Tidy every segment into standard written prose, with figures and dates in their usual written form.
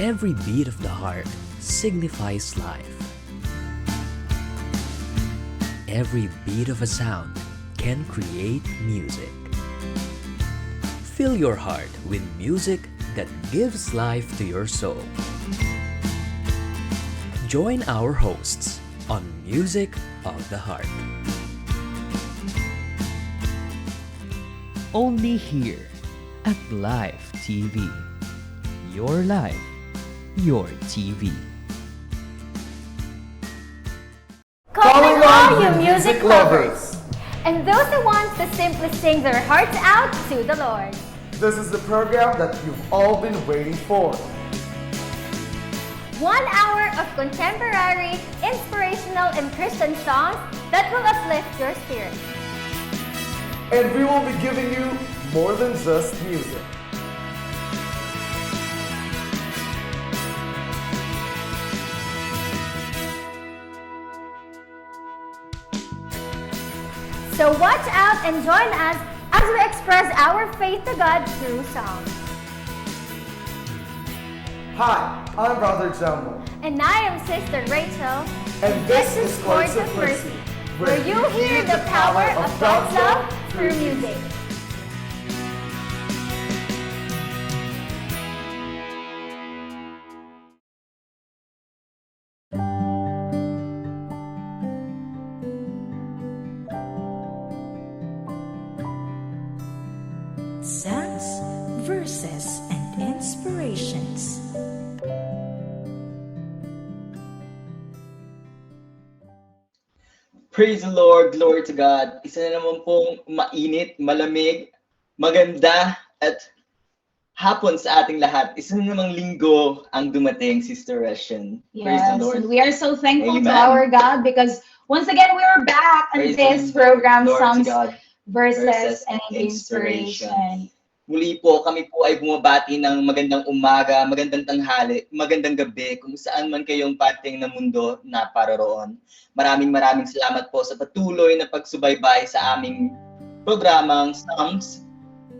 Every beat of the heart signifies life. Every beat of a sound can create music. Fill your heart with music that gives life to your soul. Join our hosts on Music of the Heart. Only here at Live TV. Your life, your TV. Calling all you music lovers! And those who want to simply sing their hearts out to the Lord. This is the program that you've all been waiting for. 1 hour of contemporary, inspirational, and Christian songs that will uplift your spirit. And we will be giving you more than just music. So watch out and join us as we express our faith to God through song. Hi, I'm Brother Jumbo. And I am Sister Rachel. And this is Chords of Mercy, where you hear the power of God's love through music. Songs, verses, and inspirations. Praise the Lord, glory to God. Isa na naman pong mainit, malamig, maganda, at hapon sa ating lahat. Isa na namang linggo ang dumating, Sister Reshen. Praise the Yes, Lord. and we are so thankful to Amen. our God because once again we are back on Praise this the program, Lord to Songs, God. Verses, and Inspiration. Inspiration. Muli po, kami po ay bumabati ng magandang umaga, magandang tanghali, magandang gabi, kung saan man kayong pating ng mundo na paroroon. Maraming salamat po sa patuloy na pagsubaybay sa aming programang Songs,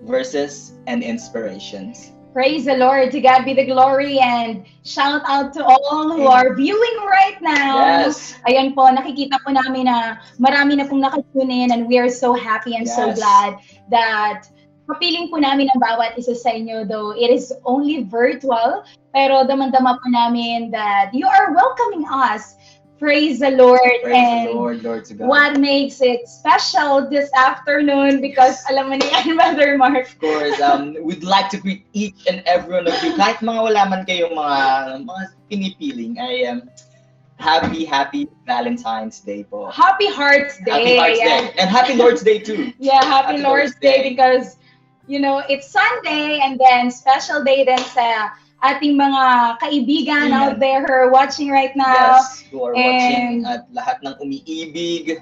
Verses, and Inspirations. Praise the Lord, to God be the glory, and shout out to all who are viewing right now. Yes. Ayan po, nakikita po namin na marami na pong nakatune in, and we are so happy and so Yes. glad that kapiling po namin ang bawat isa sa inyo, though it is only virtual, pero damang-dama po namin that you are welcoming us. Praise the Lord. Praise and the Lord, Lord to God. what makes it special this afternoon, because alam mo na yan, Brother Mark. Of course, we'd like to greet each and every one of you. Kahit mga wala man kayong mga pinipiling, I am happy Valentine's Day po. Happy Hearts Happy Day. Hearts Ayan. Day. And Happy Lord's Day too. Yeah, happy Happy Lord's Lord's Day Day. because, you know, it's Sunday and then special day din sa ating mga kaibigan Amen. out there who are watching right now. Yes, who are watching at lahat ng umiibig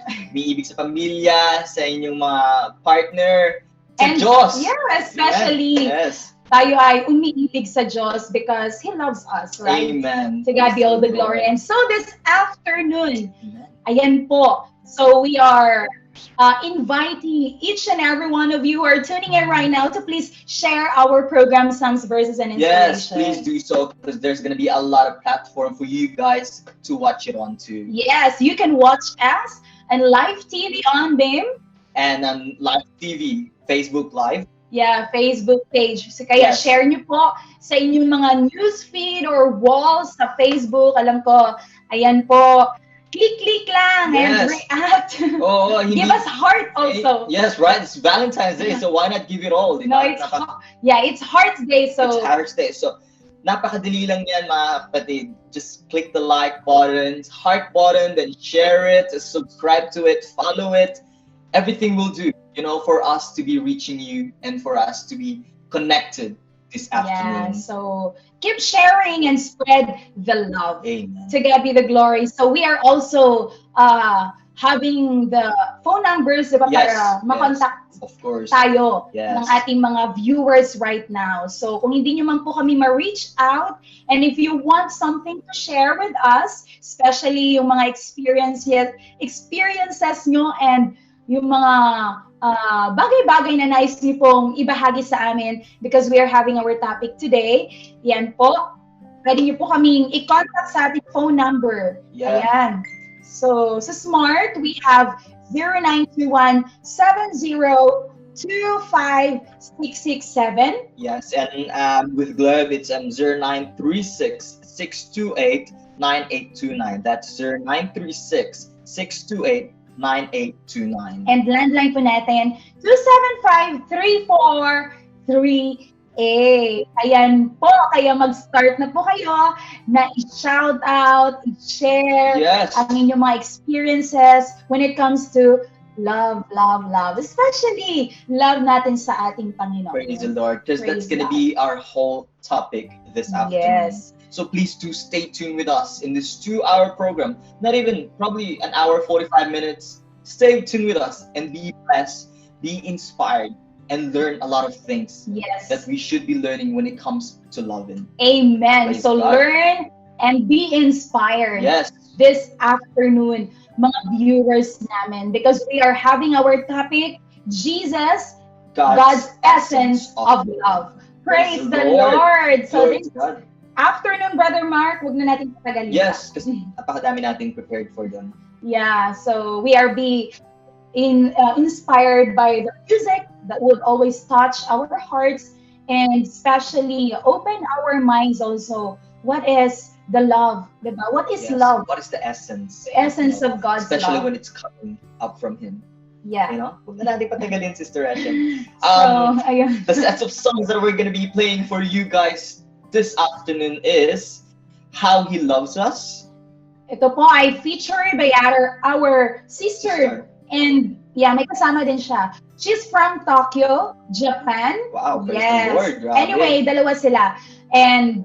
sa pamilya, sa inyong mga partner, sa And Diyos. yeah, especially Yes. tayo ay umiibig sa Diyos because He loves us, right? Amen. To God be all the glory. And so this afternoon, ayan po. So we are inviting each and every one of you who are tuning in right now to please share our program, Songs, Verses, and Yes, Inspiration. please do so because there's going to be a lot of platform for you guys to watch it on too. Yes, you can watch us on live TV on BIM. And on live TV, Facebook Live. Yeah, Facebook page. So kaya Yes. share nyo po sa inyong mga news feed or walls sa Facebook. Alam ko, ayan po. Click lang and Yes. react. Oh, Give us heart also. Yes, right. It's Valentine's Day, so why not give it all? di No, ba? it's it's Hearts Day. It's So Hearts Day. So, napakadali lang yan, mga kapatid. Just click the like button, heart button, then share it, subscribe to it, follow it. Everything will do, for us to be reaching you and for us to be connected this yeah, afternoon. so keep sharing and spread the love. Amen. To God be the glory. So we are also having the phone numbers, diba, Yes, para makontak Of course. tayo Yes. ng ating mga viewers right now. So kung hindi nyo man po kami ma-reach out, and if you want something to share with us, especially yung mga experiences nyo and yung mga bagay-bagay na nais niyo pong ibahagi sa amin because we are having our topic today. Yan po. pwede niyo po kaming i-contact sa ating phone number. Yeah. Ayan. So, sa Smart, we have 0921-70-25667. Yes, and with Globe, it's 0936-628-9829. That's 0936-628-9829. And landline po natin, 275-3438. Ayan po, kaya mag-start na po kayo na i-shout out, i-share Yes. ang inyong mga experiences when it comes to love, love, love. Especially, love natin sa ating Panginoon. Praise the Lord, because that's Praise going to God. be our whole topic this afternoon. Yes. So please do stay tuned with us in this 2-hour program. Not even probably an hour, 45 minutes. Stay tuned with us and be blessed, be inspired, and learn a lot of things Yes. that we should be learning when it comes to loving. Amen. Praise So God. learn and be inspired Yes. this afternoon, mga viewers namin, because we are having our topic, Jesus, God's essence of love. Praise the Lord. So Glory this to God. afternoon, Brother Mark, huwag na natin patagalin. Yes, kasi napakadami nating prepared for them. Yeah, so we are inspired by the music that would always touch our hearts and especially open our minds also. What is the love? Diba? What is Yes. love? What is the essence? The essence of God's Especially love. when it's coming up from Him. Yeah. You know? Huwag na natin patagalin, Sister Rachel. So, ayun. The sets of songs that we're going to be playing for you guys this afternoon is How He Loves Us. Ito po ay featured by our sister. And yeah, may kasama din siya. She's from Tokyo, Japan. Wow, praise Yes. the Lord. Grabe. Anyway, dalawa sila. And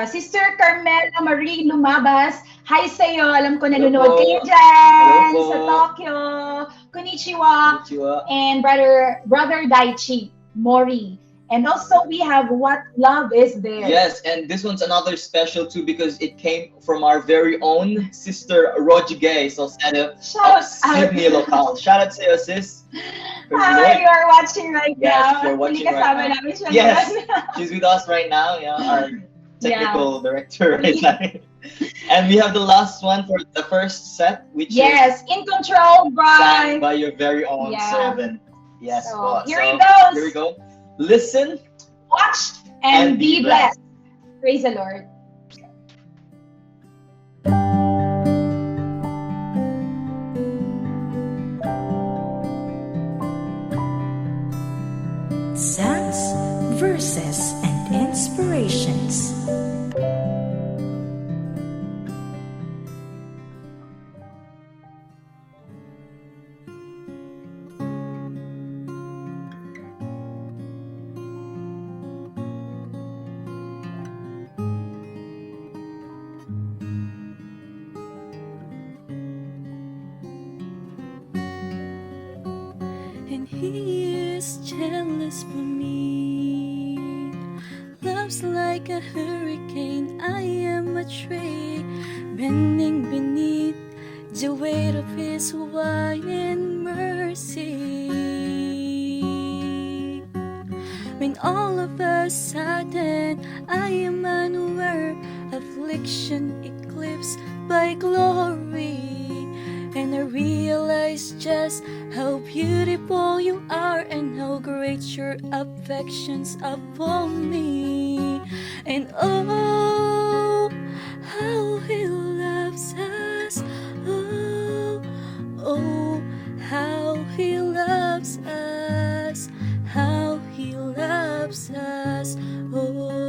Sister Carmela Marie Lumabas, hi sa'yo. Alam ko nanonood Hello po. kayo dyan Hello po. sa Tokyo. Konnichiwa. Konnichiwa. And Brother Daichi Mori. And also we have What Love Is There. Yes, and this one's another special too because it came from our very own Sister Roger Gay. So, sana Shout out. Sydney Local. Shout out to you, sis. Praise the Hi, Lord. you are watching right Yes, now. you're watching Hindi kasama right now. namin siya Yes. ngayon. She's with us right now, yeah, our technical director right now. And we have the last one for the first set, which Yes, is In Control sang by. by your very own Yeah. servant. Yes, So, po. here it goes. Here we go. Listen. Watch and And be be blessed. Praise the Lord. Songs, verses, and inspirations. And he is jealous for me. Love's like a hurricane, I am a tree bending beneath the weight of his wide and mercy. When all of a sudden I am unaware, affliction eclipsed by glory, and I realize just how beautiful you are and how great your affections upon me. And oh, how he loves us. Oh, oh, how he loves us. How he loves us. Oh.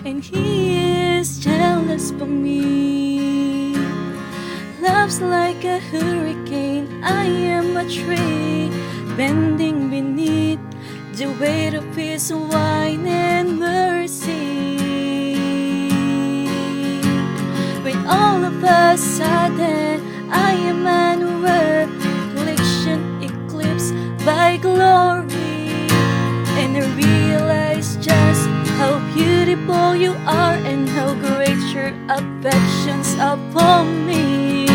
And he is jealous for me. Love's like a hurricane, I am a tree bending beneath the weight of his wine and mercy. When all of a sudden I am unaware, affliction eclipsed by glory, affections upon me.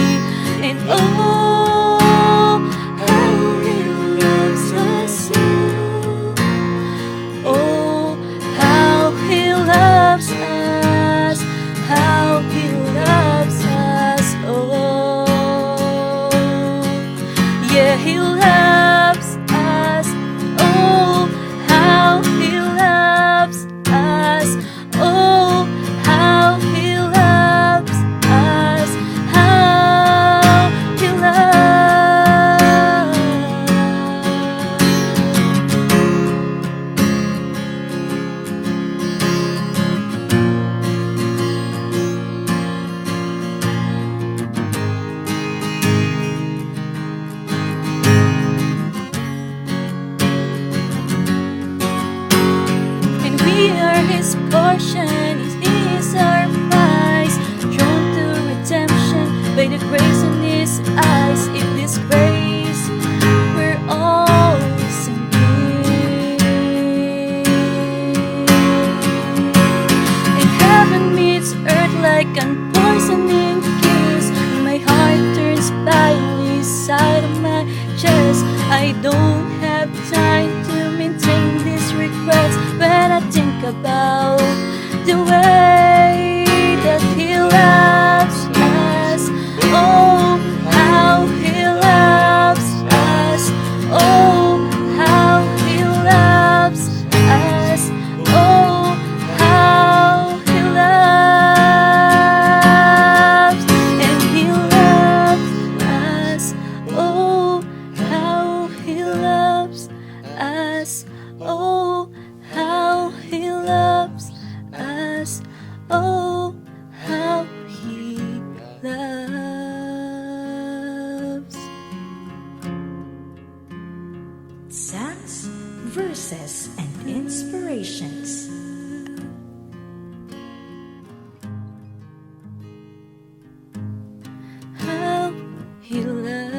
And oh, how He loves us so. Oh, how He loves us, how He loves us. Oh, yeah, He loves us. Oh, how He loves us. Oh, how He loves us. How He loves. And we are His portion, He is our prize, drawn to redemption by the grace in His eyes. In this grace, we're always sinking. And heaven meets earth like an poisoning kiss. My heart turns blindly side of my chest. I don't have time to maintain these regrets when I think about the way that He loves us. Oh, how He loves us. Oh, how He loves us. Oh, how He loves. And He loves us. Oh, how He loves us. Oh, how He loves us. Oh, how He loves. Songs, verses, and inspirations. How He loves.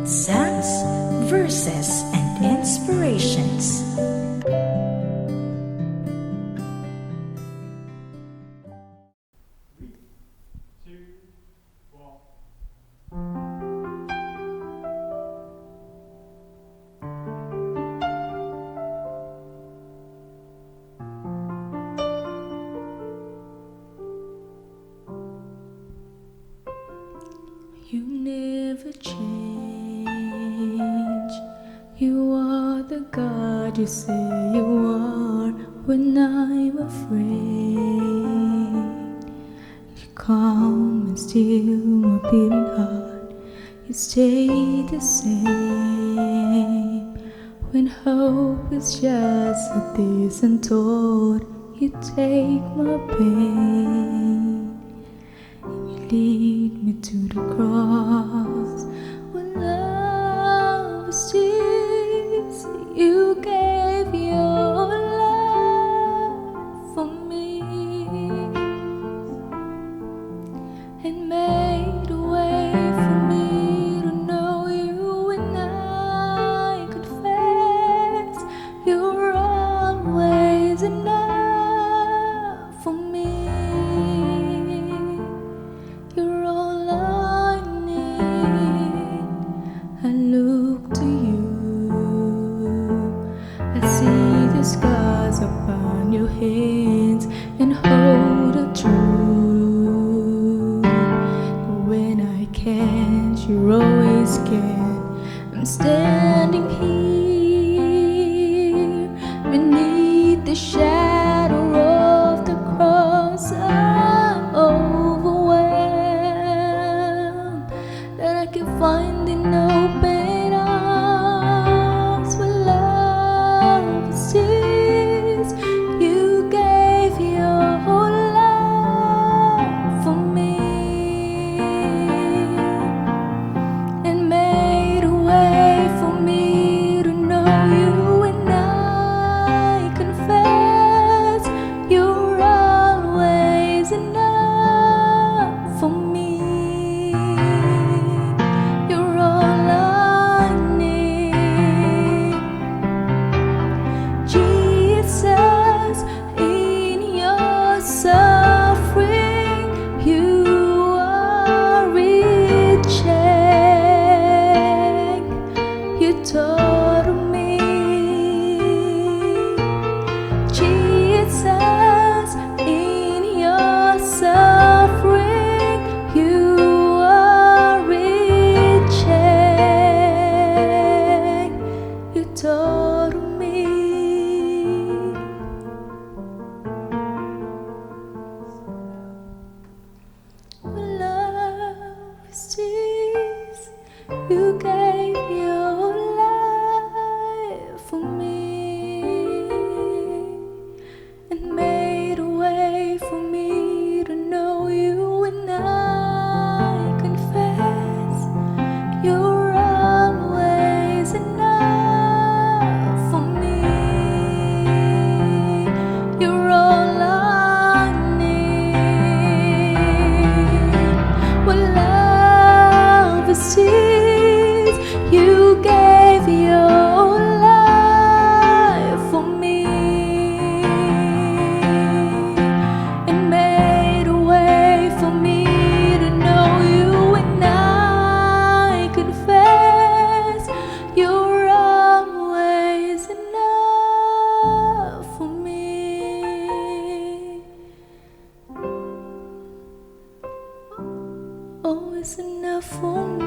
Songs, verses, and inspirations. You never change. You are the God you say you are when I'm afraid. You calm and still my beating heart. You stay the same. When hope is just a distant thought, you take my pain. You lead me to the cross. When love is this, you gave your life for me and made a way for me to know you. And I confess you're always enough for me. You're all I need. I look to you. I see the scars upon your hands and hold the truth. When I can't, you always can. I'm standing here beneath the shadow of the cross. I'm overwhelmed that I can find an open arms. Where love is this, you gave your whole life for me and made a way for me for me.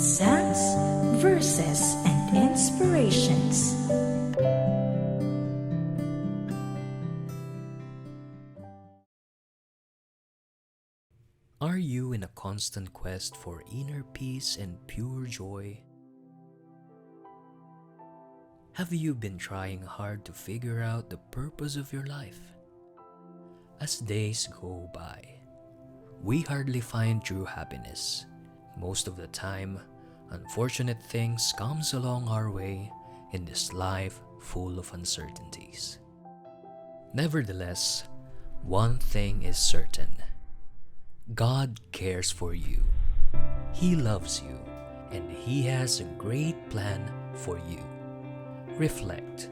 Psalms, Verses, and Inspirations. Are you in a constant quest for inner peace and pure joy? Have you been trying hard to figure out the purpose of your life? As days go by, we hardly find true happiness. Most of the time, unfortunate things comes along our way in this life full of uncertainties. Nevertheless, one thing is certain. God cares for you. He loves you, and He has a great plan for you. Reflect,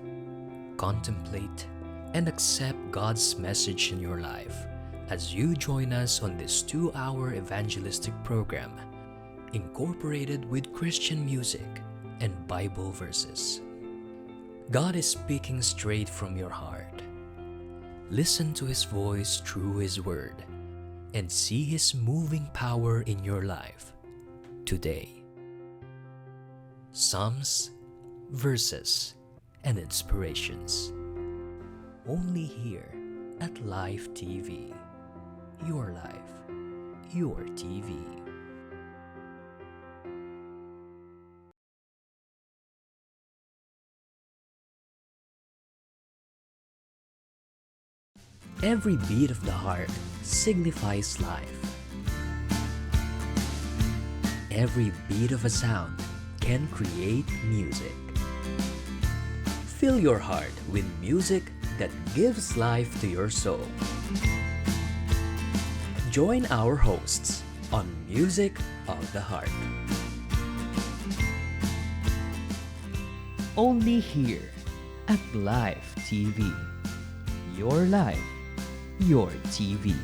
contemplate, and accept God's message in your life as you join us on this 2-hour evangelistic program, incorporated with Christian music and Bible verses. God is speaking straight from your heart. Listen to His voice through His word and see His moving power in your life today. Psalms, Verses, and Inspirations. Only here at Life TV. Your life, your TV. Every beat of the heart signifies life. Every beat of a sound can create music. Fill your heart with music that gives life to your soul. Join our hosts on Music of the Heart. Only here at Life TV. Your life, your TV.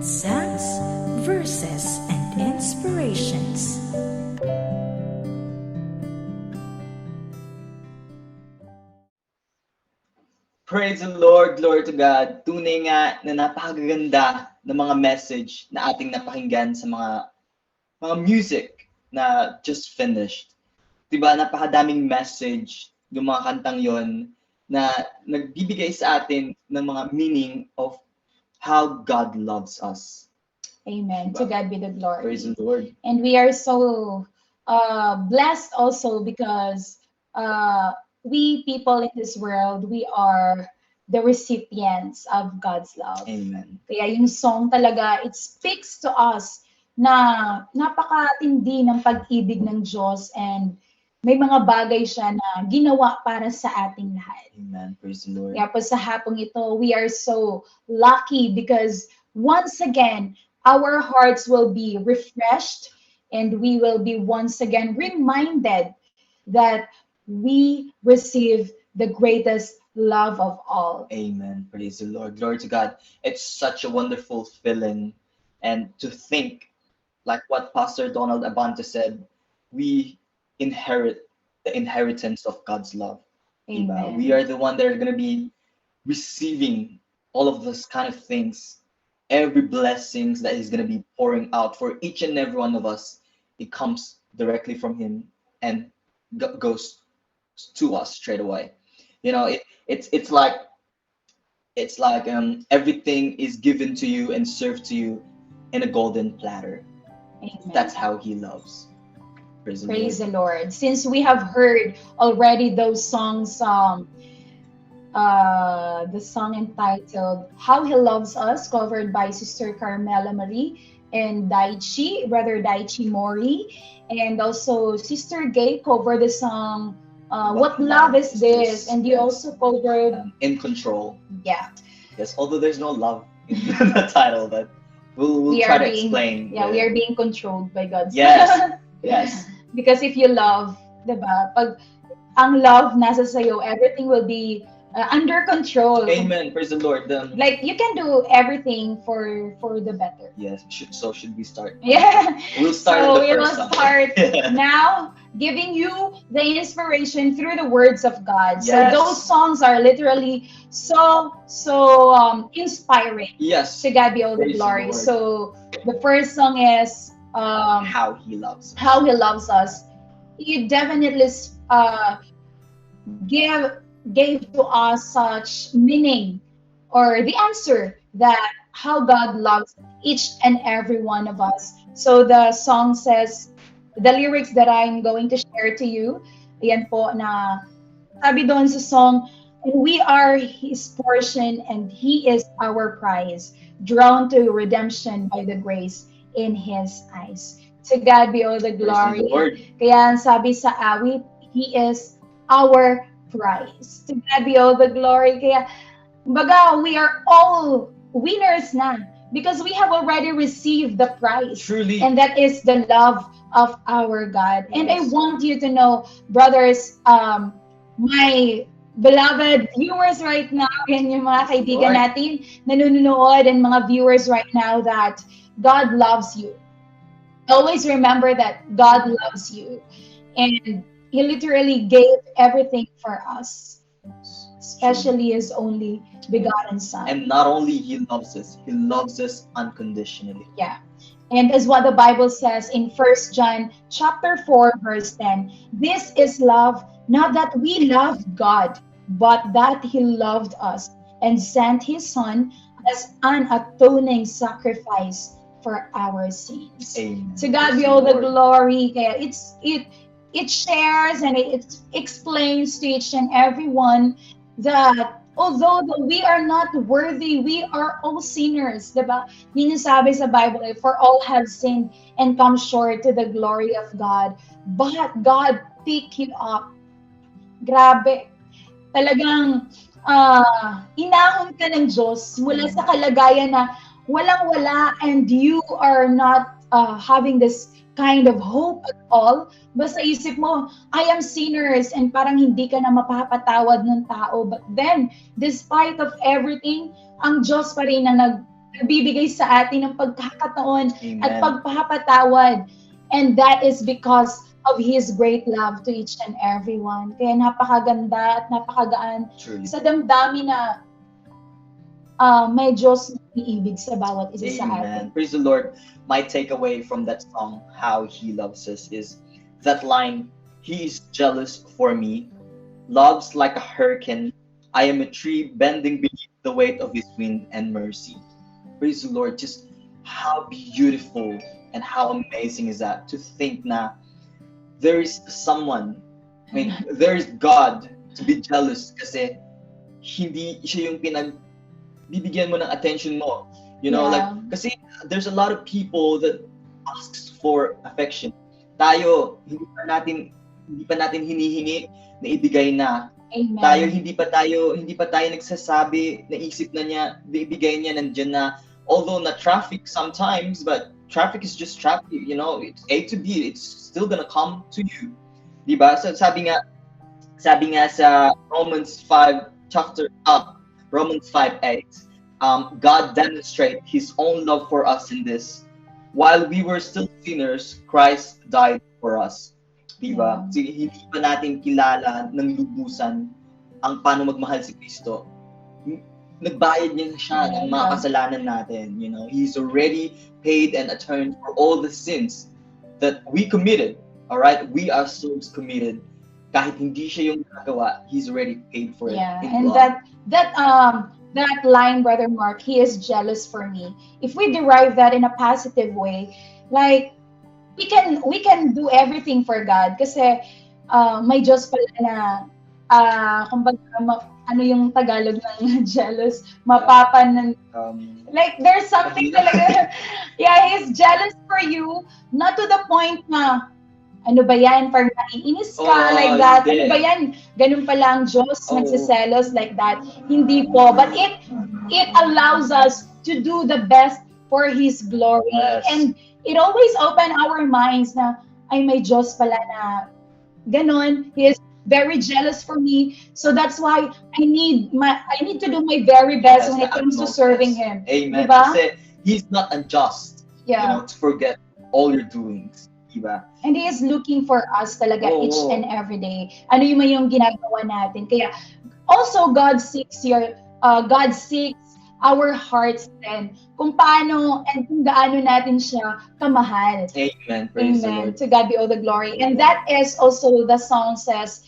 Psalms, Verses, and Inspirations. Praise the Lord, glory to God. Tunay nga na napakaganda ng mga message na ating napakinggan sa mga music na just finished. Diba, napakadaming message yung mga kantang yon na nagbibigay sa atin ng mga meaning of how God loves us. Amen. Diba? To God be the glory. Praise the Lord. And we are so blessed also because we people in this world, we are the recipients of God's love. Amen. Kaya yung song talaga, it speaks to us na napakatindi ng pag-ibig ng Diyos, and may mga bagay siya na ginawa para sa ating lahat. Amen. Praise the Lord. Kaya po sa hapong ito, we are so lucky because once again, our hearts will be refreshed and we will be once again reminded that we receive the greatest love of all. Amen. Praise the Lord. Glory to God. It's such a wonderful feeling. And to think, like what Pastor Donald Abante said, we inherit the inheritance of God's love. Diba? Amen. We are the one that are going to be receiving all of those kind of things. Every blessings that He's going to be pouring out for each and every one of us, it comes directly from Him and goes to us straight away. You know, it's like everything is given to you and served to you in a golden platter. Amen. That's how He loves. Praise the Lord. Since we have heard already those songs, the song entitled How He Loves Us, covered by Sister Carmela Marie and Brother Daichi Mori, and also Sister Gay covered the song What Love Is This, and you also covered In Control. Yeah. Yes, although there's no love in the title, but we'll try to explain. Yeah, we are being controlled by God. Yes. Yes. Because if you love, diba? Pag ang love nasa sayo, everything will be under control. Amen. Praise the Lord. Like you can do everything for the better. Yes. Should we start? Yeah. We'll start. So with the we will first song. start now, giving you the inspiration through the words of God. Yes. So those songs are literally so inspiring. Yes. To God be all the Praise the glory. Lord. So the first song is How He Loves Us. How He Loves Us. He definitely gave to us such meaning, or the answer that how God loves each and every one of us. So the song says, the lyrics that I'm going to share to you, ayan po na sabi doon sa song, and we are His portion and He is our prize, drawn to redemption by the grace in His eyes. To God be all the glory. Praise the Lord. Kaya sabi sa awit, He is our prize. To God be all the glory. Kaya, baga, we are all winners na because we have already received the prize. Truly. And that is the love of our God. And I Yes. want you to know, brothers, my beloved viewers right now, and yung mga kaibigan Lord. natin nanonood and mga viewers right now, that God loves you. Always remember that God loves you. And He literally gave everything for us, especially His only begotten Son. And not only He loves us unconditionally. Yeah. And as what the Bible says in 1 John chapter 4, verse 10, this is love, not that we loved God, but that He loved us and sent His Son as an atoning sacrifice for our sins. Amen. To God be Praise all the Lord. glory. Kaya it shares and it explains to each and every one that although we are not worthy, we are all sinners, diba? Yun yung sabi sa Bible, for all have sinned and come short to the glory of God. But God picked you up. Grabe. Talagang inahon ka ng Diyos mula sa kalagayan na walang-wala, and you are not having this kind of hope at all. Basta isip mo, I am sinners, and parang hindi ka na mapapatawad ng tao. But then, despite of everything, ang Diyos pa rin na nagbibigay sa atin ng pagkakataon at Amen. pagpapatawad. And that is because of His great love to each and every one. Kaya napakaganda at napakagaan Truly. sa damdamin na may Diyos na iibig sa bawat isa sa atin. Amen. Praise the Lord. My takeaway from that song, How He Loves Us, is that line, He is jealous for me, loves like a hurricane. I am a tree bending beneath the weight of His wind and mercy. Praise the Lord. Just how beautiful and how amazing is that to think na there is someone, there is God to be jealous kasi hindi siya yung bibigyan mo ng attention mo. You know, like, Yeah. kasi there's a lot of people that asks for affection. Tayo, hindi pa natin hinihingi na ibigay na. Amen. Tayo, hindi pa tayo nagsasabi, naisip na niya, ibigay niya, nandiyan na. Although na traffic sometimes, but traffic is just traffic, you know, it's A to B, it's still gonna come to you. Diba? So sabi nga sa Romans 5 chapter Romans 5:8, God demonstrated His own love for us in this: while we were still sinners, Christ died for us. Diba? So, hindi pa natin kilala ng lubusan ang paano magmahal si Kristo. Nagbayad niya siya ng mga kasalanan natin. You know, He's already paid and atoned for all the sins that we committed. All right, we ourselves committed. Kahit hindi siya yung nagawa, He's already paid for it. Yeah, in and blood. that line, Brother Mark, He is jealous for me. If we derive that in a positive way, like we can do everything for God kasi may Diyos pala na kumbaga ano yung Tagalog ng jealous, mapapan like there's something talaga. Yeah, He's jealous for you, not to the point na ano ba yan, parang naiinis ka, like that. Ano ba yan? Ganun pala ang Diyos, nagsiselos like that. Hindi po. But it allows us to do the best for His glory. Yes. And it always open our minds na, ay, may Diyos pala na ganun. He is very jealous for me. So that's why I need to do my very best when it comes to serving Him. Amen. Diba? Kasi He's not unjust, Yeah. you know, to forget all your doings. Diba? And He is looking for us talaga each and every day. Ano yung ginagawa natin. Kaya also God seeks our hearts then kung paano and kung gaano natin siya kamahal. Amen. Praise the Amen. Lord. To God be all the glory. And that is also the song says,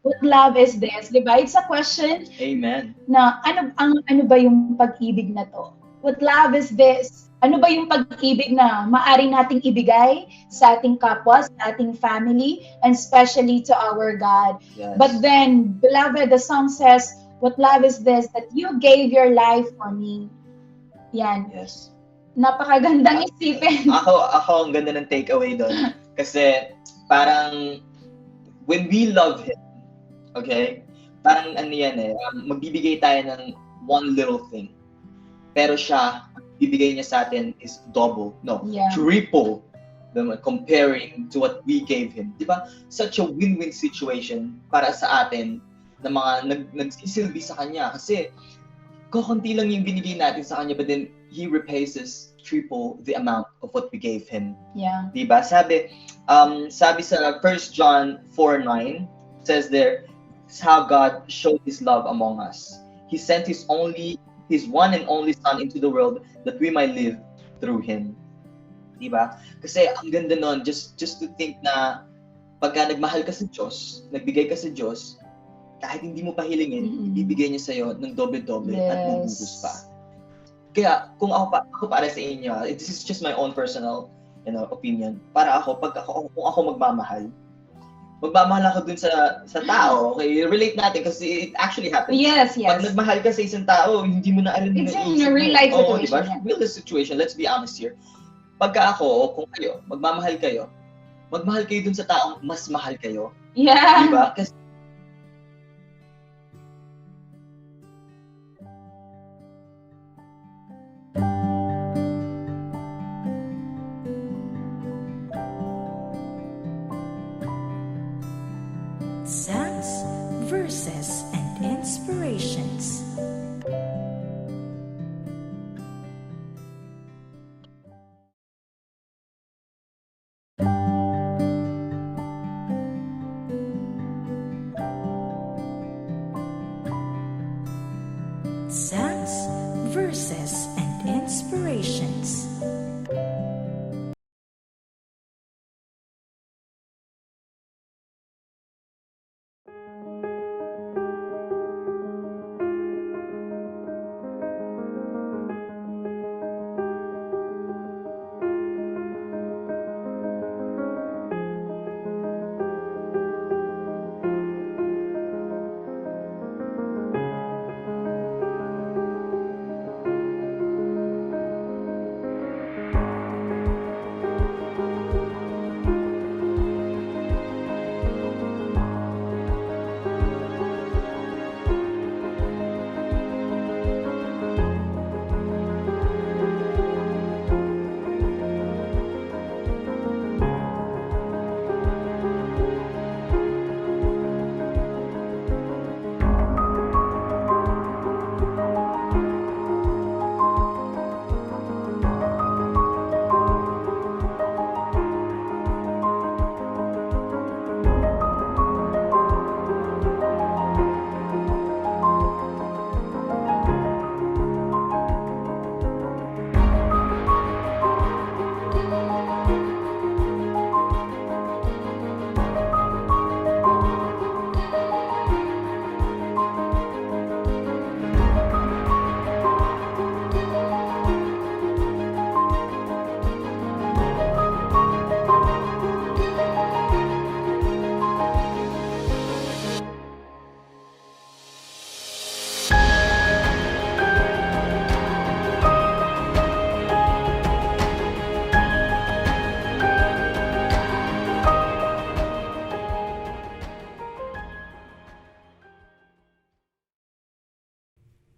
what love is this? Diba? It's a question Amen. na ano ba yung pag-ibig na to? What love is this? Ano ba yung pag-ibig na maaari nating ibigay sa ating kapwa, sa ating family, and especially to our God? Yes. But then, beloved, the song says, what love is this? That you gave your life for me. Yan. Yes. Napakagandang isipin. Ako ang ganda ng takeaway doon. Kasi parang when we love Him, okay? Parang ano yan magbibigay tayo ng one little thing. Pero siya, bibigay niya sa atin is double. No, Yeah. triple. Comparing to what we gave Him. Di ba? Such a win-win situation para sa atin na mga nagsisilbi sa Kanya. Kasi kakunti lang yung binigay natin sa Kanya, but then He repays us triple the amount of what we gave Him. Yeah. Diba? Sabi sa 1 John 4:9, says there, this is how God showed His love among us. He sent His one and only Son into the world that we might live through Him. Diba? Kasi ang ganda nun, just to think na pagka nagmahal ka sa Diyos, nagbigay ka sa Diyos, kahit hindi mo pa hilingin, ibibigay niya sa'yo ng doble-doble at mabubuhos pa. Kaya kung ako para sa inyo, this is just my own personal opinion. Para kung ako magmamahal ako dun sa tao. Okay, relate natin kasi it actually happens. Yes. Pag nagmahal ka sa isang tao, hindi mo na alam na It's in a real life situation. Diba? Real life situation, let's be honest here. Pagka kung kayo, magmahal kayo dun sa taong mas mahal kayo. Yeah. Diba? Kasi Songs, verses, and inspirations. Songs, verses, and inspirations.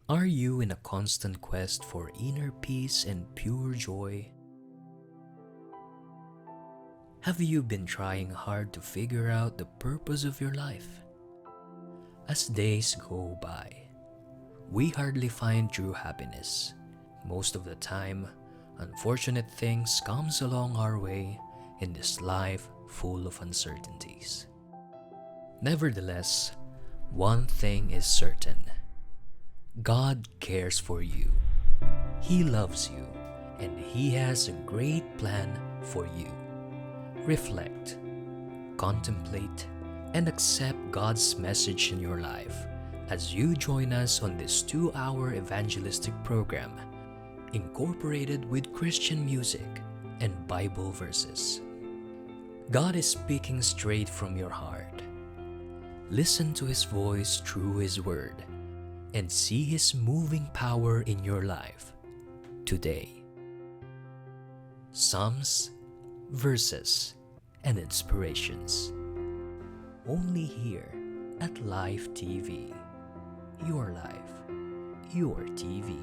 Are you in a constant quest for inner peace and pure joy? Have you been trying hard to figure out the purpose of your life? As days go by, we hardly find true happiness. Most of the time, unfortunate things comes along our way in this life full of uncertainties. Nevertheless, one thing is certain. God cares for you. He loves you, and He has a great plan for you. Reflect, contemplate, and accept God's message in your life as you join us on this 2-hour evangelistic program, incorporated with Christian music and Bible verses. God is speaking straight from your heart. Listen to His voice through His word and see His moving power in your life today. Psalms, verses, and inspirations. Only here at Life TV. Your life, your TV.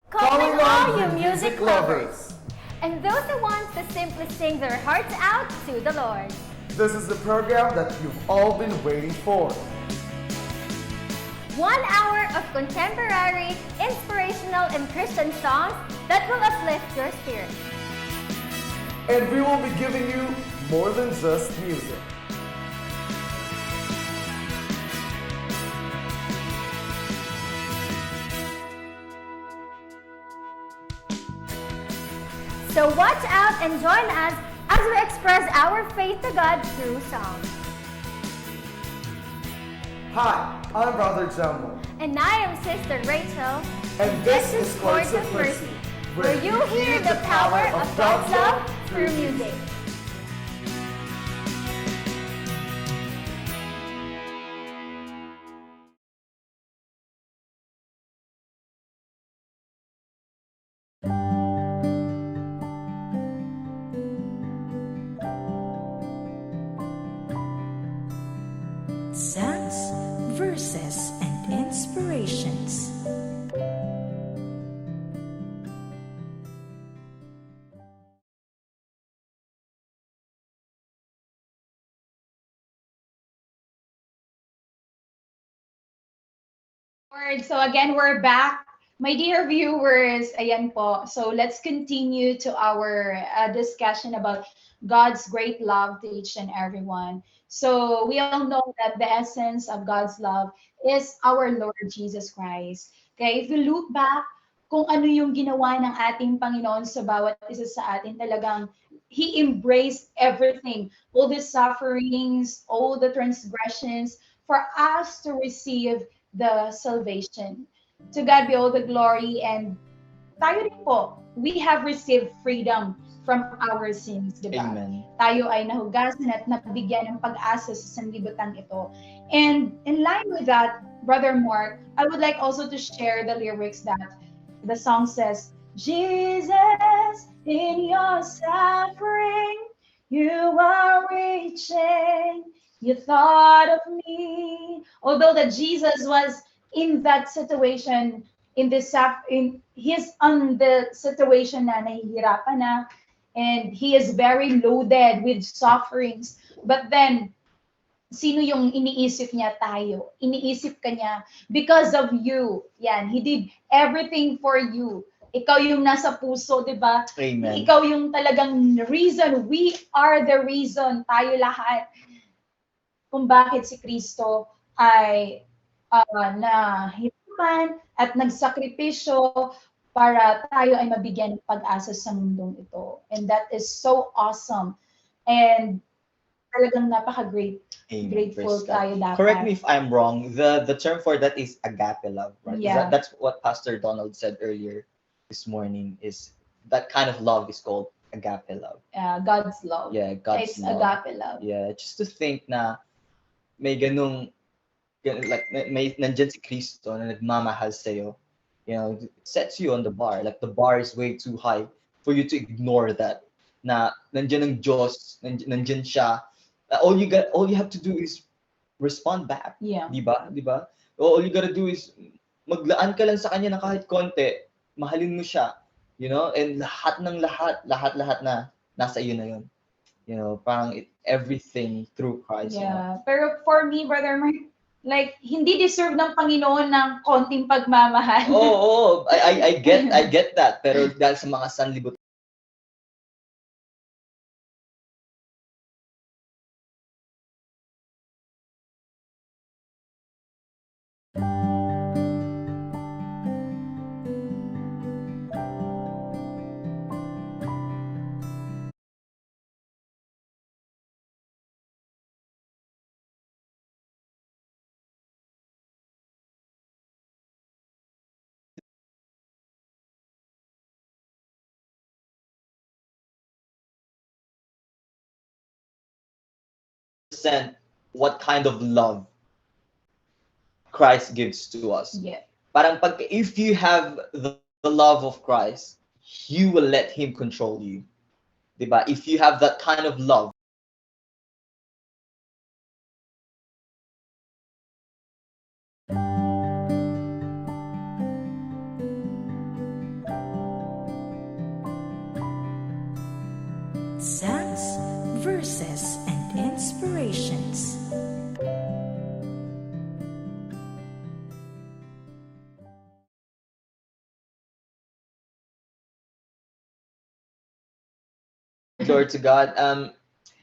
Calling all you music lovers! And those who want to simply sing their hearts out to the Lord. This is the program that you've all been waiting for. 1 hour of contemporary, inspirational, and Christian songs that will uplift your spirit. And we will be giving you more than just music. So watch out and join us as we express our faith to God through song. Hi, I'm Brother Jumbo. And I am Sister Rachel. And this is Chords of Mercy, where you hear the power of God's love through music. Psalms, verses, and inspirations. Lord. So again, we're back. My dear viewers, ayan po. So let's continue to our discussion about God's great love to each and everyone. So we all know that the essence of God's love is our Lord Jesus Christ. Okay, if you look back kung ano yung ginawa ng ating Panginoon sa bawat isa sa atin, talagang He embraced everything, all the sufferings, all the transgressions, for us to receive the salvation. To God be all the glory, and tayo rin po, we have received freedom from our sins, di ba? Amen. Tayo ay nahugasan at nabigyan ng pag-asa sa sanlibutan ito. And in line with that, Brother Mark, I would like also to share the lyrics that the song says, Jesus, in your suffering, you are reaching. You thought of me. Although that Jesus was in that situation, he's on the situation na nahihirapan na, and he is very loaded with sufferings. But then, sino yung iniisip niya? Tayo. Iniisip ka niya, because of you. Yan, he did everything for you. Ikaw yung nasa puso, di ba? Amen. Ikaw yung talagang reason. We are the reason. Tayo lahat. Kung bakit si Kristo ay nahirapan at nagsakripisyo para tayo ay mabigyan ng pag-asa sa mundong ito. And that is so awesome. And talagang napaka-great. Amen. Grateful Praise God. tayo dapat. Correct me if I'm wrong. The term for that is agape love, right? Yeah. That's what Pastor Donald said earlier this morning. Is that kind of love is called agape love? God's love. Yeah, God's It's love. agape love. Yeah, just to think na may like may nandyan si Kristo na nagmamahal sa'yo. You know, it sets you on the bar. Like the bar is way too high for you to ignore that. Na nandyan ang Diyos, nandyan siya. All you have to do is respond back. Yeah. Di ba? Di ba? All you gotta do is maglaan ka lang sa kanya ng kahit konti, mahalin mo siya, you know, and lahat na nasa iyo na yun. You know, parang everything through Christ. You know? Yeah. Pero for me, Brother Mark, like, hindi deserve ng Panginoon ng konting pagmamahal. Oo, I get that. Pero dahil sa mga sanlibutan, what kind of love Christ gives to us. Yeah. Parang if you have the love of Christ, you will let Him control you. Diba? If you have that kind of love, Psalms, verses, and inspirations. glory to God,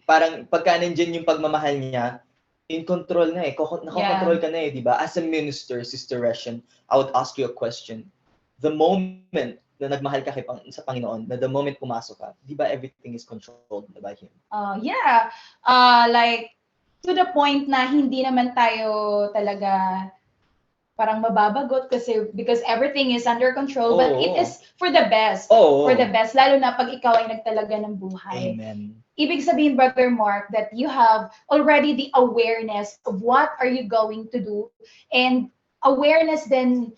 parang pagka nandyan yung pagmamahal niya, in control na eh. Nakokontrol ka na eh, di ba? As a minister, Sister Reshen, I would ask you a question. The moment na nagmahal ka sa Panginoon, na the moment pumasok ka, di ba everything is controlled by Him? Yeah. Like, to the point na hindi naman tayo talaga parang mababagot because everything is under control, but it is for the best. For the best, lalo na pag ikaw ay nagtalaga ng buhay. Amen. Ibig sabihin, Brother Mark, that you have already the awareness of what are you going to do, and awareness then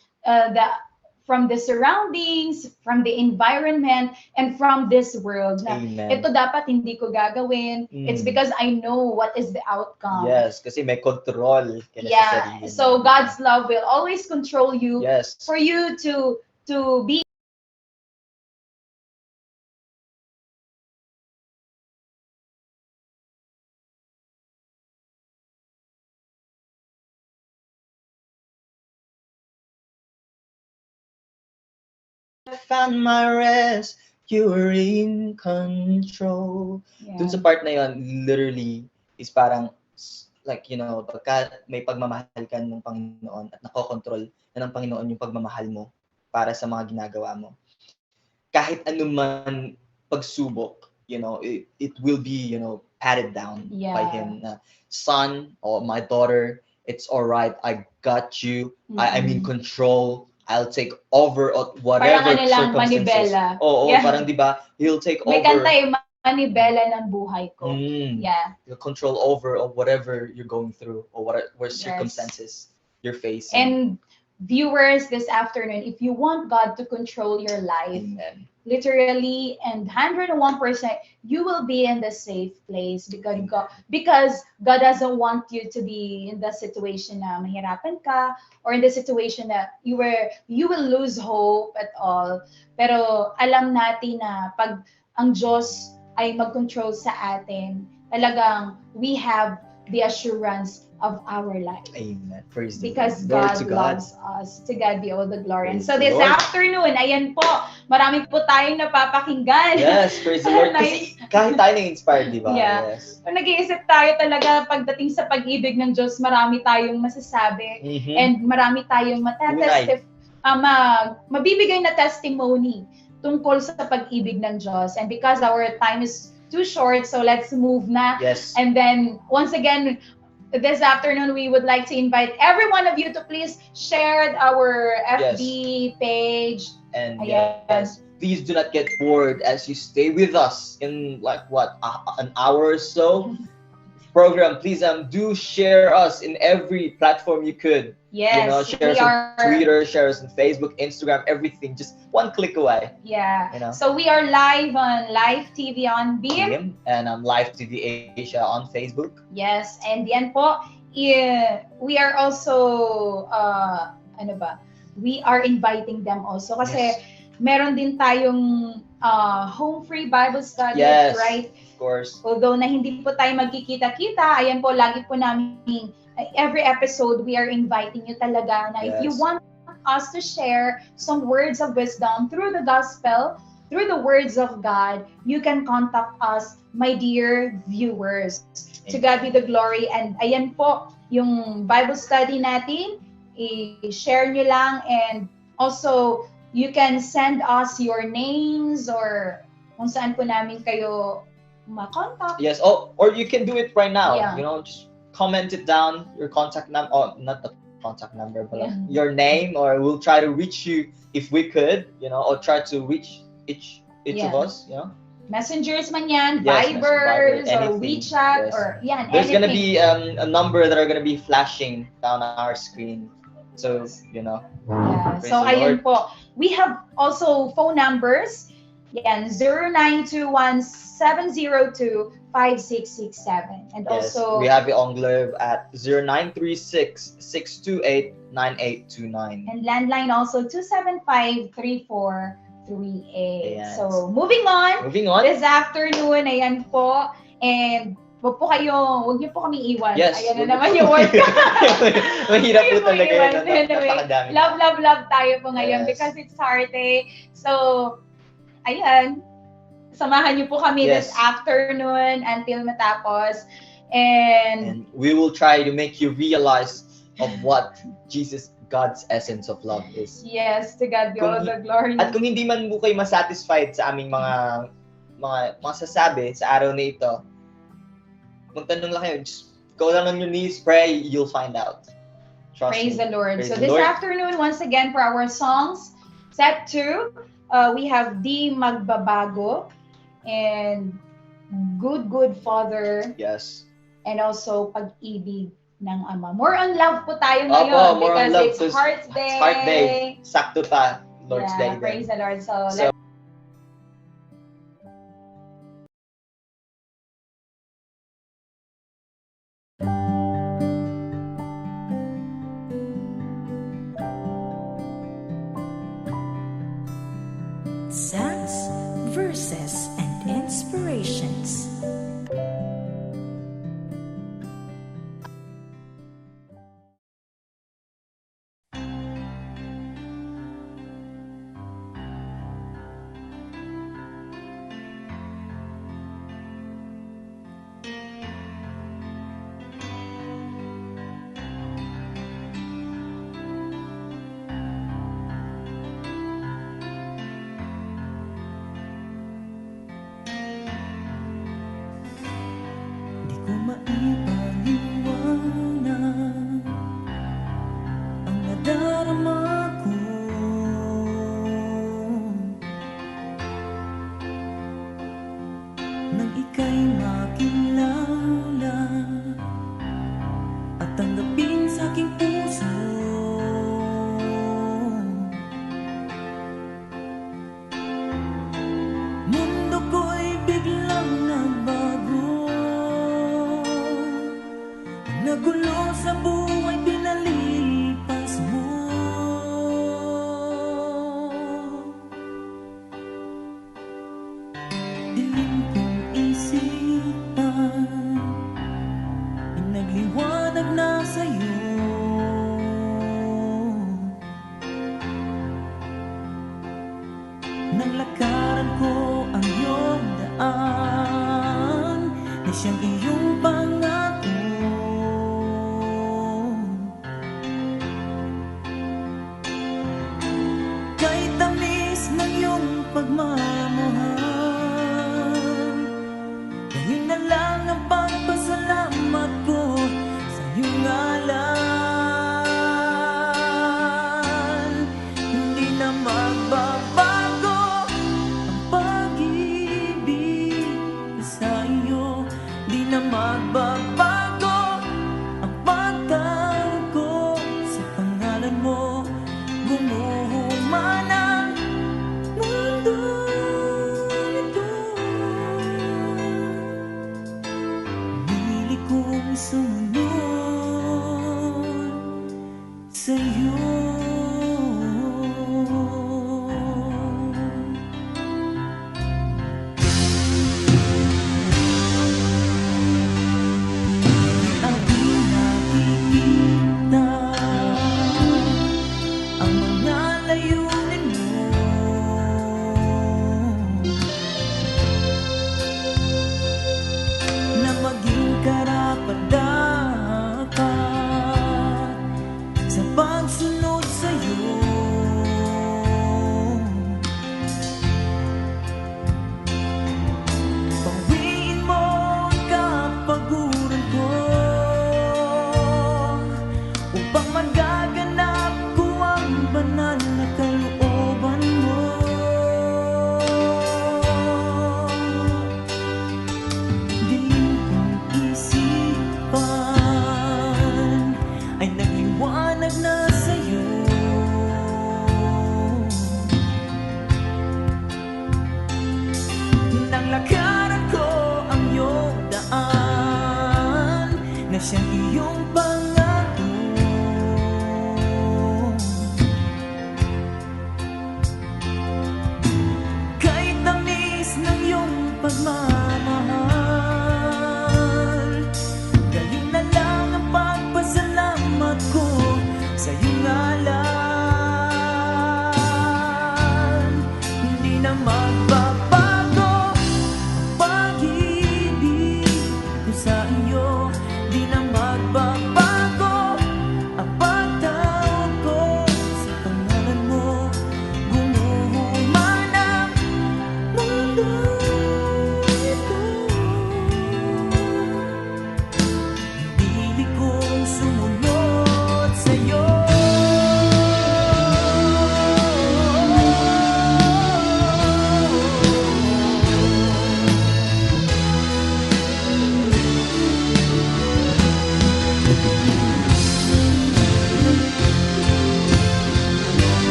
from the surroundings, from the environment, and from this world. Na, Amen. ito dapat hindi ko gagawin. It's because I know what is the outcome. Yes, kasi may control ka na sa Yeah. sarili. So God's love will always control you Yes. for you to be Found my rest, you were in control. Dun sa part na yon, literally, is parang, like, you know, pagka may pagmamahal ka ng Panginoon at nakokontrol na ng Panginoon yung pagmamahal mo para sa mga ginagawa mo. Kahit anuman pagsubok, you know, it will be, you know, patted down by Him. Na, son or my daughter, it's all right. I got you. I'm in control. I'll take over at whatever parang circumstances. manibela. Oo, parang di ba? He'll take may over. May kanta manibela ng buhay ko. Yeah. He'll control over of whatever you're going through or whatever circumstances you're facing. And viewers, this afternoon, if you want God to control your life, Amen. Literally and 101%, you will be in the safe place because God doesn't want you to be in the situation na mahirapan ka, or in the situation that you will lose hope at all. Pero alam natin na pag ang Diyos ay mag-control sa atin, talagang we have the assurance of our life. Amen. Praise Because the Lord. God loves us. To God be all the glory. And Praise so the this Lord. afternoon, ayan po, marami po tayong napapakinggan. Yes, praise the Lord. Nice. Kasi kahit tayo na-inspired, di ba? Yeah. Yes. Kung nag-iisip tayo talaga pagdating sa pag-ibig ng Diyos, marami tayong masasabi and marami tayong mabibigay na testimony tungkol sa pag-ibig ng Diyos. And because our time is too short, so let's move na. Yes. And then, once again, this afternoon, we would like to invite every one of you to please share our FB page. And yes, please do not get bored as you stay with us in like an hour or so program. Please do share us in every platform you could. Yes, you know, share us on Twitter, share us on Facebook, Instagram, everything. Just one click away. Yeah. You know? So we are live on Live TV on Beam. And Live TV Asia on Facebook. Yes, and yan po, we are also, ano ba, we are inviting them also. Kasi meron din tayong home free Bible study, Yes, right? of course. Although na hindi po tayo magkikita-kita, ayan po, lagi po namin, every episode, we are inviting you talaga na if you Yes. want us to share some words of wisdom through the gospel, through the words of God, you can contact us, my dear viewers. To God be the glory. And ayan po, yung Bible study natin, i-share nyo lang, and also, you can send us your names or kung saan po namin kayo ma-contact. Yes. Oh, or you can do it right now. Yeah. You know, just comment it down, your contact number. Oh, not the contact number, but Yeah. your name, or we'll try to reach you if we could. You know, or try to reach each Yeah. of us. You know, Messengers man yan, Yes, Vibers, Viber, or anything. WeChat, Yes. or yan, there's gonna anything. be a number that are gonna be flashing down on our screen. So you know. Yeah. Praise So the ayun Lord. po. We have also phone numbers. Yan, 0921-702-5667. And Yes, also, we have it on Globe at 0936-628-9829. and landline also 275-3438. Yes. So moving on, Moving on. this afternoon, ayan po. And wag niyo po kami iwan. Yes. Ayan na naman yung word. Mahirap po Ayun po talaga iwan. yun. Anyway, Napakadami. love tayo po ngayon Yes. because it's Saturday. So, ayan. Samahan niyo po kami this Yes. afternoon until matapos. And And we will try to make you realize of what Jesus, God's essence of love is. yes, to God be all the glory. At kung hindi man po kayo masatisfied sa aming mga sasabi sa araw na ito, magtanong lang kayo, just go down on your knees, pray, you'll find out. Trust Praise me. the Lord. Praise So the this Lord. afternoon, once again, for our songs, set 2, we have Di Magbabago and Good Father, Yes. and also Pag-ibig ng Ama. More on love po tayo Opo, ngayon more on because love. it's So, Heart Day. It's Heart Day. Sakto pa. Lord's Yeah, Day. praise Din. the Lord. So, So, Psalms, verses, and inspirations. Di ko maipaliwanag ang nadarama ko nang ika'y makilala at tanggapin sa aking puso. Mundo ko'y biglang nagbago. Ang nagulo sa buhay pinalipas mo. Dilim kong isipan ay nagliwanag na sa'yo. Nang lakaran ko ang iyong daan na siyang iyong pangako. Kay tamis ng iyong pagmamahal, kayo na lang ang pagpasalamat ko sa iyong ngalan. Hindi na magbabago ang pag-ibig sa iyo. Di na magbabago ang pagtanggol sa pangalan mo. Gumuho man ang mundo, sa'yo. Aking nakikita ang mga layunin mo, na maging karapat-dapat sa pagsunod sa'yo. Bawiin mo ang kapaguran ko upang magaganap ko ang banal na kalooban mo. Dilim kong isipan ay nagliwanag na sa'yo. Nang lakaran ko ang iyong daan na siyang iyong pangako, kahit tamis ng iyong pagmamahal, gayon na lang ang pagpasalamat ko sa iyong ngalan. Hindi na magbabago ang pag-ibig ko sa iyo. Di na magbabago ang pagtawag ko sa pangalan mo. Gumuho man ang mundo ito, pinili kong sumunod sa'yo.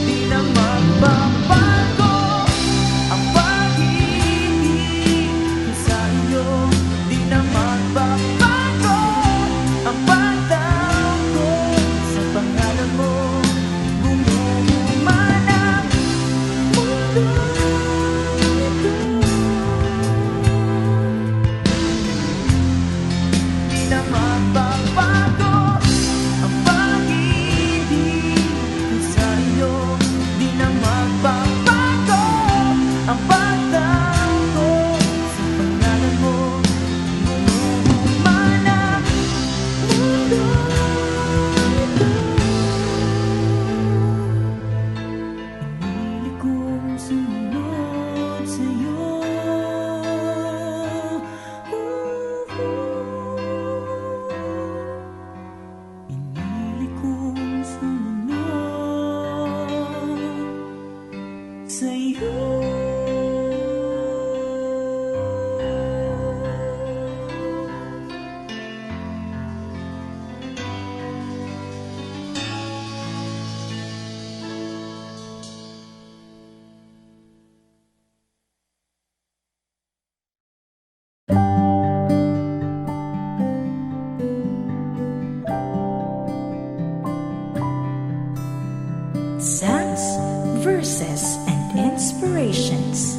Di na magbabago ang pag-ibig ko sa iyo. Di na magbabago ang pagtawag ko sa pangalan mo. Gumuho man ang mundo ito, di na magbabago ang pag-ibig ko sa iyo. Di na magbabago ang pagtawag ko sa pangalan mo. Gumuho man ang mundo ito, pinili kong sumunod sa'yo. Pinili kong sumunod sa'yo. Songs, verses, and inspirations.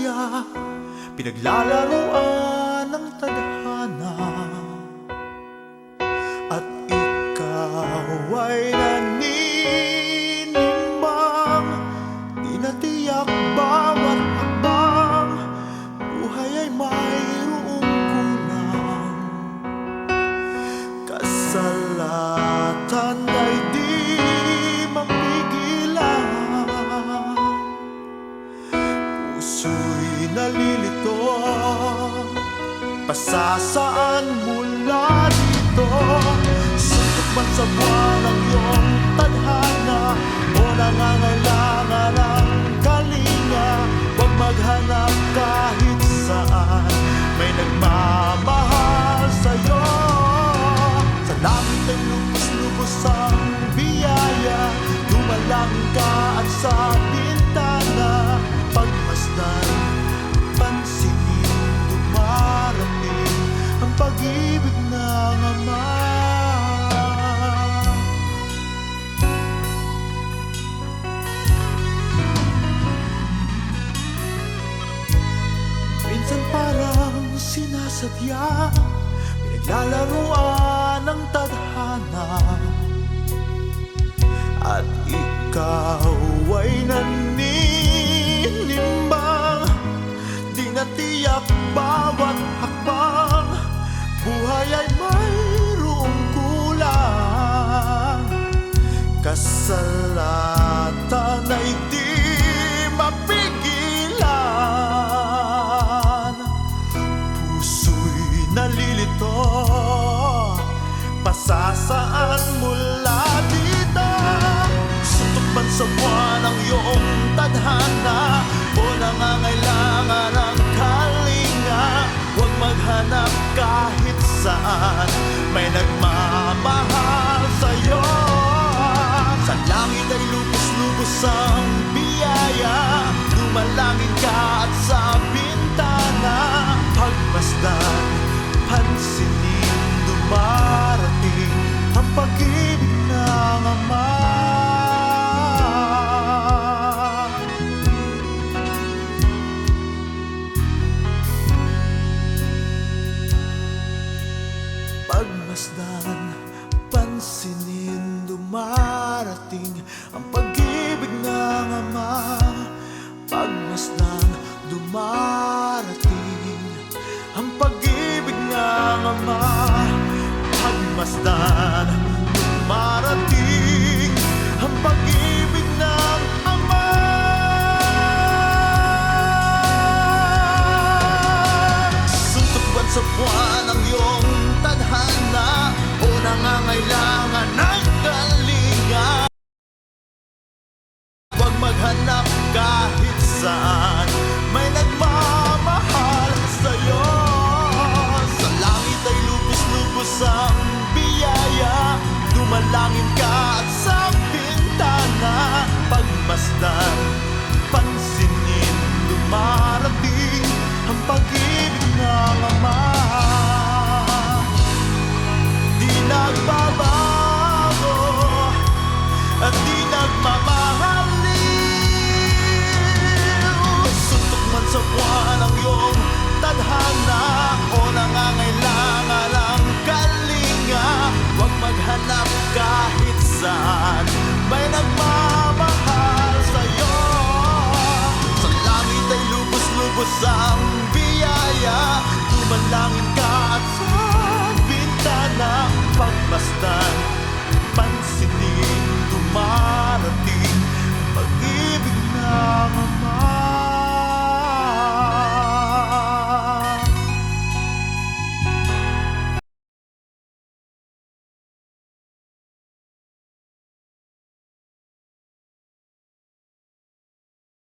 sadya, pinaglalaruan ng tadhana, at ikaw ay naninimbang, di natiyak bawat hakbang, buhay ay mayroong kulang, kasalatan ay di mapigilan, puso'y nalilito, pasasaan mula dito. Suntok man sa buwan ang iyong tadhana, o nangangailangan ng kalinga, huwag maghanap kahit saan, may nagmamahal sa'yo. Sa langit ay lubos-lubos ang biyaya, dumalangin ka at sa bintana, pagmasdan, pansinin, dumarating ang pag-ibig ng Ama. Minsan parang sinasadya, pinaglalaruan ng tadhana, at ikaw ay naninimbang, di natiyak bawat hakbang, buhay ay mayroong kulang, kasalatan ay di mapigilan, puso'y nalilito, pasasaan mula dito. Suntok man sa buwan ang iyong tadhana, o nangangailangan ng kalinga, huwag maghanap kahit saan, may nagmamahal sa'yo. Sa langit ay lubos-lubos ang biyaya, dumalangin ka at sa bintana, pagmasdan, pansinin, dumarating ang pag-ibig ng Ama. Pagmasdan, pansinin, dumarating ang pag-ibig ng Ama. Pagmasdan, dumarating ang pag-ibig ng Ama. Pagmasdan, dumarating ang pag-ibig ng Ama. Suntok man sa buwan ang iyong tadhana, o nangangailangan ng kalinga, huwag maghanap kahit saan, may nagmamahal sa'yo. Sa langit ay lubos-lubos ang biyaya, dumalangin ka at sa bintana, pagmasdan, pansinin, dumarating ang pag-ibig ng Ama. Di nagbabago at di nagmamahaliw. Suntok man sa buwan ang iyong tadhana, o nangangailangan ng kalinga, huwag maghanap kahit saan, may nagmamahal sa'yo. Sa langit ay lubos-lubos ang biyaya, dumalangin ka at sa bintana, pagmasdan, pansinin, dumarating ang pag-ibig ng Ama.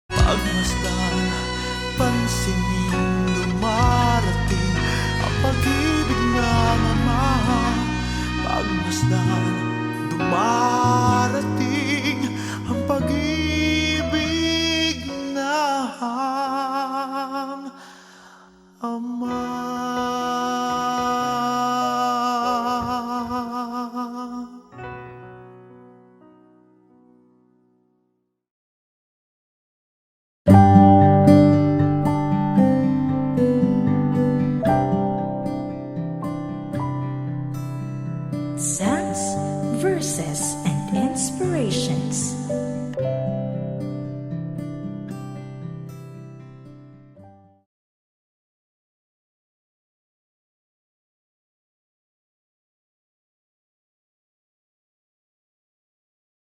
Pagmasdan, pansinin, dumarating ang pag-ibig ng Ama. Pagmasdan, dumarating ang pag-ibig ng Ama.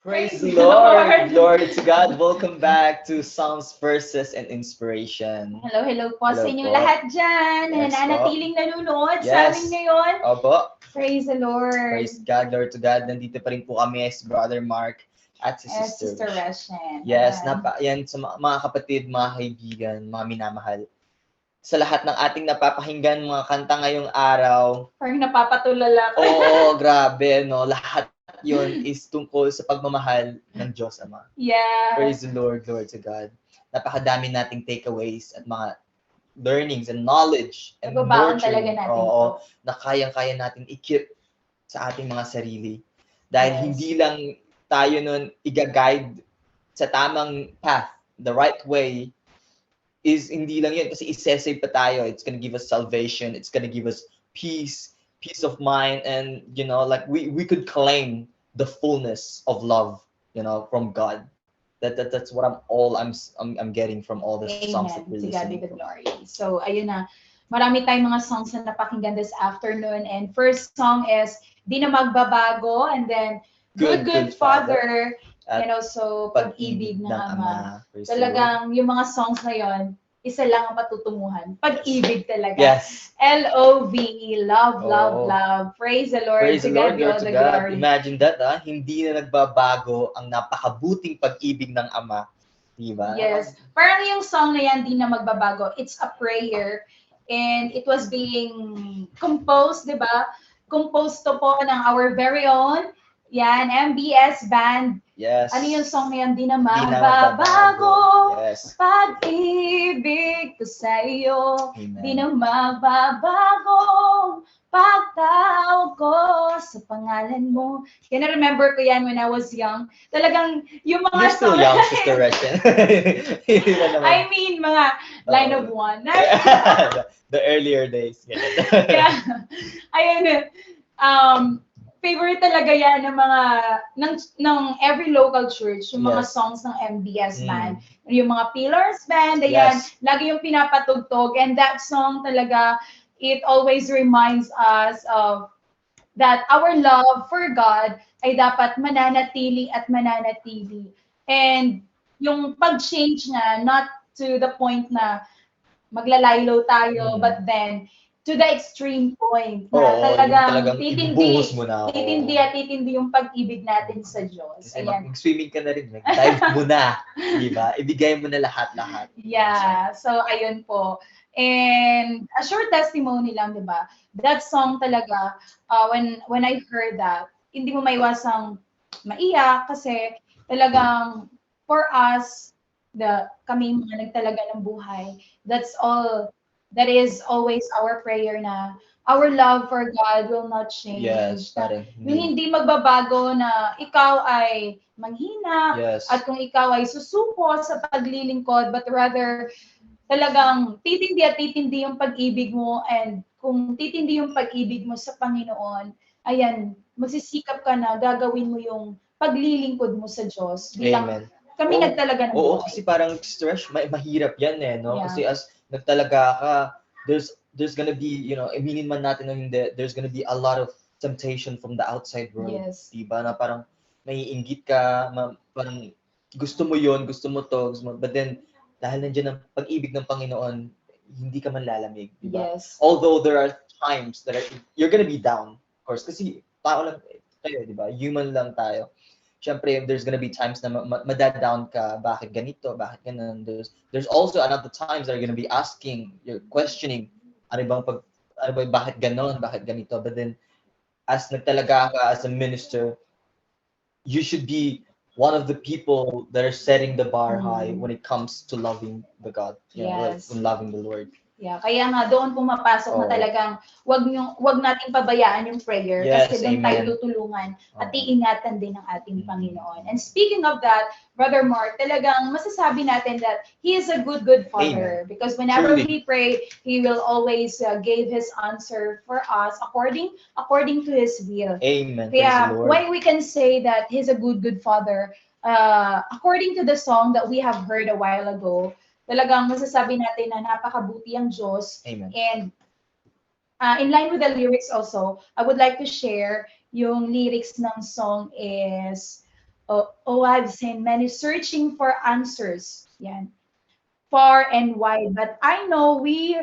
Praise the Lord! Glory to God! Welcome back to Songs, Verses, and Inspiration. Hello po Hello sa inyong po. lahat dyan na Yes nananatiling nanonood sa Yes. amin ngayon. Opo. Praise the Lord. Praise God, glory to God. Nandito pa rin po kami si Brother Mark at si Sister Reshen. Yes, Ayan. yan sa mga kapatid, mga kaibigan, mga minamahal. Sa lahat ng ating napapakinggan mga kanta ngayong araw. Parang napapatulala ka. Oo, grabe, no? Lahat yun is tungkol sa pagmamahal ng Diyos Ama. Yeah. Praise the Lord, glory to God. Napakadami nating takeaways at mga learnings and knowledge and Nababaon nurturing, talaga natin oo, na kayang-kaya natin i-keep sa ating mga sarili. Dahil Yes. hindi lang tayo nun i-guide sa tamang path, the right way, is hindi lang yun kasi i-save pa tayo. It's gonna give us salvation. It's gonna give us peace of mind, and like we could claim the fullness of love, from God. That's what I'm getting from all the songs that we're To God be listening the to. glory. So, ayun na. Marami tayong mga songs na napakinggan this afternoon. And first song is Di Na Magbabago. And then Good Father. At So Pag-ibig ng Ama. Praise the Lord. Talagang yung mga songs na yon, isa lang ang matutunguhan. Pag-ibig talaga. Yes. L-O-V-E. Love, love, Oo. love. Praise the Lord. Praise To the God Lord, be all glory the to God. glory. Imagine that, hindi na nagbabago ang napakabuting pag-ibig ng Ama. Diba? Yes. Parang yung song na yan, Di Na Magbabago, it's a prayer. And it was being composed, di ba? Composed to po ng our very own, yan, MBS Band. Yes. Ano yung song na yan? Di na Di na magbabago. Yes. Pag-ibig ko sa iyo. Amen. Di na magbabago. Pagtawag ko sa pangalan mo. Can I remember ko yan when I was young? Talagang yung mga You're still song- young, Sister Reshen. Hindi na naman. I mean, mga line of one. The earlier days. Kaya, ayun, favorite talaga yan ng mga, ng every local church, yung mga Yes. songs ng MBS Band. Yung mga Pillars Band, ayan, Yes. lagi yung pinapatugtog. And that song talaga, it always reminds us of that our love for God ay dapat mananatili at mananatili. And yung pag-change na, not to the point na maglalaylo tayo, but then to the extreme point na Oo, talagang ibubuhos mo na. titindi at titindi yung pag-ibig natin sa Diyos. Kasi Ayan. mag-swimming ka na rin. Dive mo na. Diba? Ibigay mo na lahat-lahat. Yeah. So, ayun po. And a short testimony lang, di ba? That song talaga, when I heard that, hindi mo maiwasang maiyak kasi talagang for us, kami mga nagtalaga ng buhay, that is always our prayer na our love for God will not change. Yes, parang Yung hindi magbabago na ikaw ay manghina, Yes. at kung ikaw ay susuko sa paglilingkod, but rather talagang titindi at titindi yung pag-ibig mo, and kung titindi yung pag-ibig mo sa Panginoon, ayan, magsisikap ka na, gagawin mo yung paglilingkod mo sa Diyos. Amen. Kami Oo. nagtalaga ng Oo, buhay. kasi parang stress, mahirap yan no? Yeah. Kasi as nagtalaga ka, there's gonna be, aminin man natin o hindi, there's gonna be a lot of temptation from the outside world. Yes. Diba? Na parang naiinggit ka, parang gusto mo yon, gusto mo to, but then, dahil nandiyan ang pag-ibig ng Panginoon, hindi ka man lalamig. Diba? Yes. Although there are times that you're gonna be down, of course, kasi tao lang tayo, diba? Human lang tayo. Syempre, there's gonna be times na madadown ka, bakit ganito, bakit ganun. There's also another times that are gonna be asking, you're questioning, bakit ganon, bakit ganito. But then, as nagtalaga ka as a minister, you should be one of the people that are setting the bar high when it comes to loving the God, Yes. and loving the Lord. Yeah, kaya nga doon pumapasok na Oo. talagang wag nating pabayaan yung prayer, Yes, kasi doon tayo amen. tutulungan at Oo. iingatan din ng ating Panginoon. And speaking of that, Brother Mark, talagang masasabi natin that He is a good Father, because whenever Truly. we pray, He will always give His answer for us according to His will. Amen. Kaya Praise the Lord. why we can say that He's a good Father, according to the song that we have heard a while ago, talagang masasabi natin na napakabuti ang Diyos. Amen. And in line with the lyrics also, I would like to share yung lyrics ng song is, Oh, I've seen many searching for answers. Yan. Far and wide. But I know we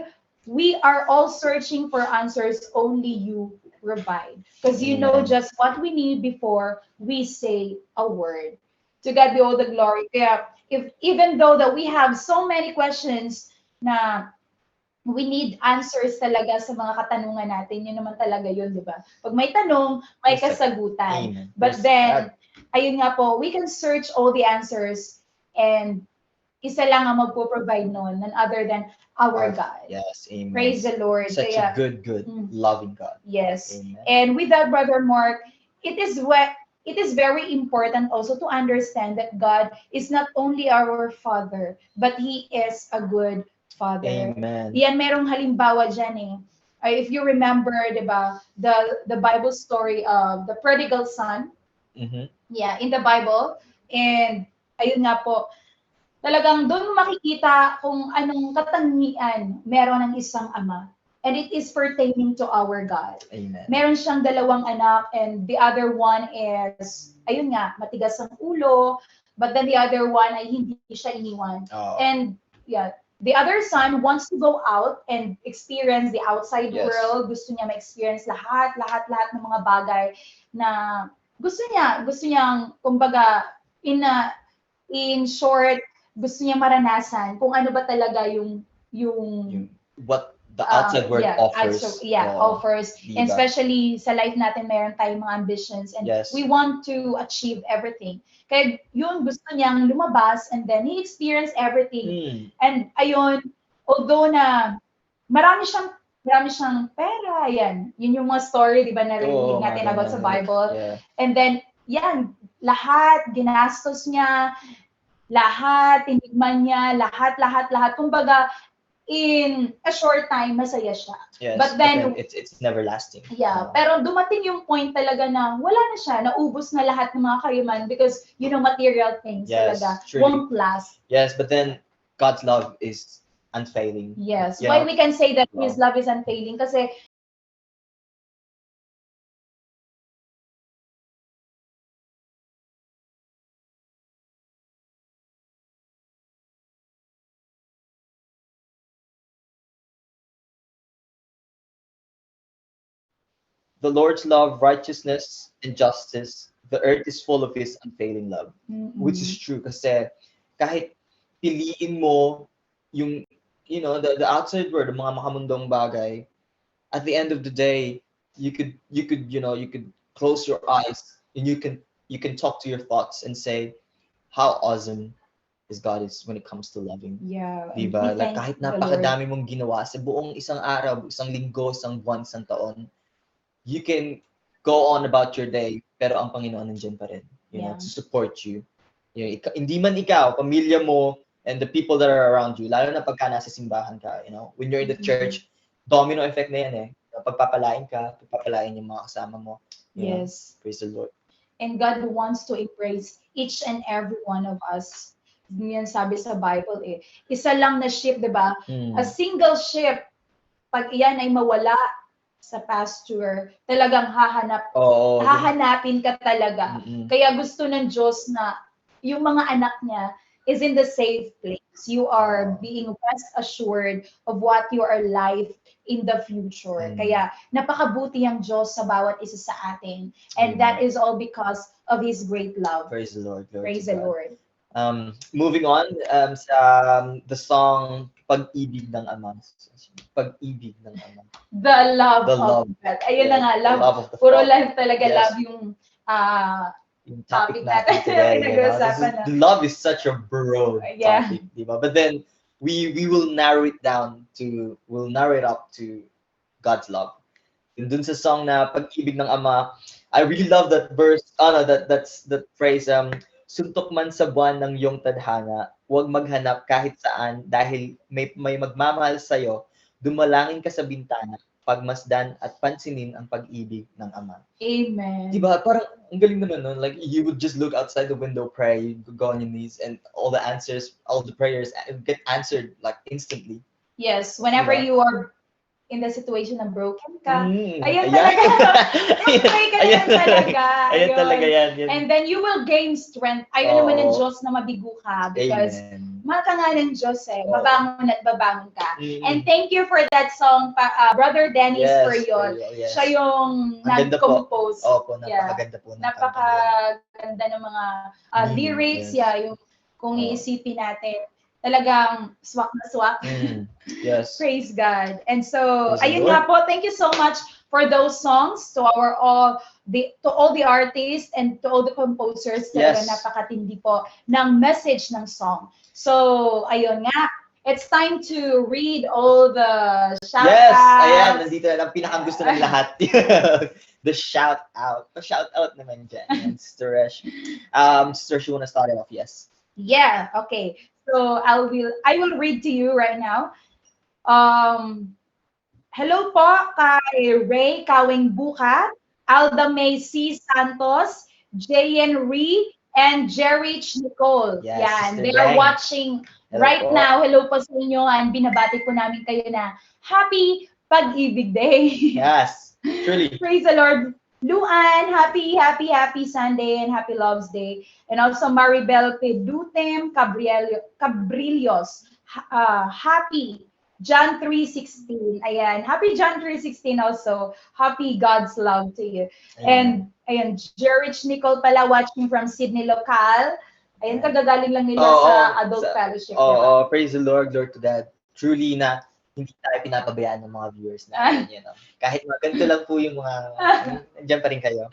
are all searching for answers only you provide. Because you know Amen. just what we need before we say a word. To God be all the glory. Kaya if even though that we have so many questions na we need answers talaga sa mga katanungan natin. Yun naman talaga yun, di ba? Pag may tanong, may Yes, kasagutan. amen. But Yes, then, ayun nga po, we can search all the answers and isa lang ang magpo-provide nun, none other than our God. Yes, amen. Praise the Lord. Such Kaya, a good, loving God. yes. Amen. And with that, Brother Mark, it is very important also to understand that God is not only our Father, but He is a good Father. Amen. Yan, merong halimbawa dyan eh. If you remember, di ba, the Bible story of the prodigal son, Mhm. yeah, in the Bible, and ayun nga po, talagang doon makikita kung anong katangian meron ng isang ama. And it is pertaining to our God. Amen. Meron siyang dalawang anak and the other one is, ayun nga, matigas ang ulo, but then the other one ay hindi siya iniwan. Oh. And yeah, the other son wants to go out and experience the outside Yes. world. Gusto niya ma-experience lahat ng mga bagay na gusto niyang, kumbaga, in short, gusto niya maranasan kung ano ba talaga yung What the outside world offers. Offers. Diba? And especially sa life natin, meron tayong mga ambitions and Yes. we want to achieve everything. Kaya yun, gusto niyang lumabas and then he experienced everything. And ayun, although na marami siyang pera, yan. Yun yung mga story, di ba, narinig natin about sa Bible. Yeah. And then, yan, lahat, ginastos niya, lahat, tinikman niya, lahat. Kumbaga, in a short time, masaya siya. Yes. But then, it's never lasting. yeah, pero dumating yung point talaga na wala na siya, naubos na lahat ng mga kayamanan because, material things Yes, talaga truly. won't last. Yes, but then God's love is unfailing. Yes. You Why know? we can say that Wow. His love is unfailing? Kasi The Lord's love, righteousness, and justice, the earth is full of His unfailing love. Which is true kasi kahit piliin mo yung, the outside world, the mga makamundong bagay, at the end of the day, you could close your eyes and you can talk to your thoughts and say how awesome is God is when it comes to loving. yeah. and Diba? we Like thank kahit the Lord. napakadami mong ginawa sa buong isang araw, isang linggo, isang buwan, isang taon, you can go on about your day, pero ang Panginoon nandiyan pa rin, Yeah. to support you. Hindi man ikaw, pamilya mo, and the people that are around you, lalo na pagka nasa simbahan ka, when you're in the church, domino effect na yan eh. Pagpapalain ka, pagpapalain yung mga kasama mo. You know? Yes. Praise the Lord. And God wants to embrace each and every one of us. Yan sabi sa Bible eh. Isa lang na ship, di ba? A single ship, pag iyan ay mawala sa pasture, talagang hahanapin ka talaga. Kaya gusto ng Diyos na yung mga anak niya is in the safe place. You are being rest assured of what your life in the future. Kaya napakabuti ang Diyos sa bawat isa sa atin. And that is all because of His great love. Praise the Lord. Glory Praise to the God. Lord. Moving on sa the song Pag-ibig ng Ama. Pag-ibig ng Ama. The love The love. of God. Ayun na nga, The love of the Puro Father. lang talaga Yes. love yung Yung topic topic natin today. pinag-uusapan na. The love is such a broad Yeah. topic, diba? But then we will narrow it up to God's love. And dun sa song na Pag-ibig ng Ama, I really love that verse. That's that phrase. Suntok man sa buwan ng iyong tadhana, huwag maghanap kahit saan dahil may magmamahal sa'yo, dumalangin ka sa bintana, pagmasdan at pansinin ang pag-ibig ng Ama. Amen. Diba? Parang ang galing naman nun. Like you would just look outside the window, pray, you go on your knees, and all the prayers get answered like instantly. Yes, whenever Diba? you are in the situation na broken ka. Mm, Ayan ayan. talaga. Mag-pray ka na Ayan yan talaga. Ayan Yun. talaga yan. And then you will gain strength. Ayaw naman ng Oo. Diyos na mabigo ka because Amen. mahal ka nga ng Diyos eh. Oo. Babangon at babangon ka. Mm. And thank you for that song, Brother Dennis, Yes, for yun. yes. Siya yung Ang ganda po. nag-compose. Opo, Yeah. napakaganda po ng kanta niya. Napakaganda ng mga lyrics. yes. Yeah, yung kung Oo. iisipin natin, talagang swak na swak. Yes. Praise God. And so, Praise the ayun Lord. nga po, thank you so much for those songs to all the artists and to all the composers Yes. na napakatindi po ng message ng song. So, ayun nga, it's time to read all the shout Yes, outs. ayan, nandito na ang pinakang gusto ng lahat. The shout out. Shout out naman dyan. And Sister Resh. Sister Resh, you wanna start it off? Yes. Yeah, okay. So I will read to you right now. Hello po kay Ray Kawing Buka, Alda May C. Santos, Jayen Ree, and Jerry Nicole. Yes, Yan, Sister they are Jeng. watching Hello right po. now. Hello po sa inyo and binabati po namin kayo na Happy Pag-ibig Day. Yes, truly. Praise the Lord. Luan, happy Sunday and happy Loves Day. And also Maribel Pedutem Cabrillos, happy John 3:16. Ayan, happy John 3:16 also. Happy God's love to you. And ayan, Jerich Nicole pala watching from Sydney Local. Ayan, kagagaling lang nila sa Adult Fellowship. Oh, praise the Lord, Lord to that. Truly na hindi tayo pinapabayaan ng mga viewers natin, you know. Kahit mga ganito lang po yung mga, nandiyan pa rin kayo.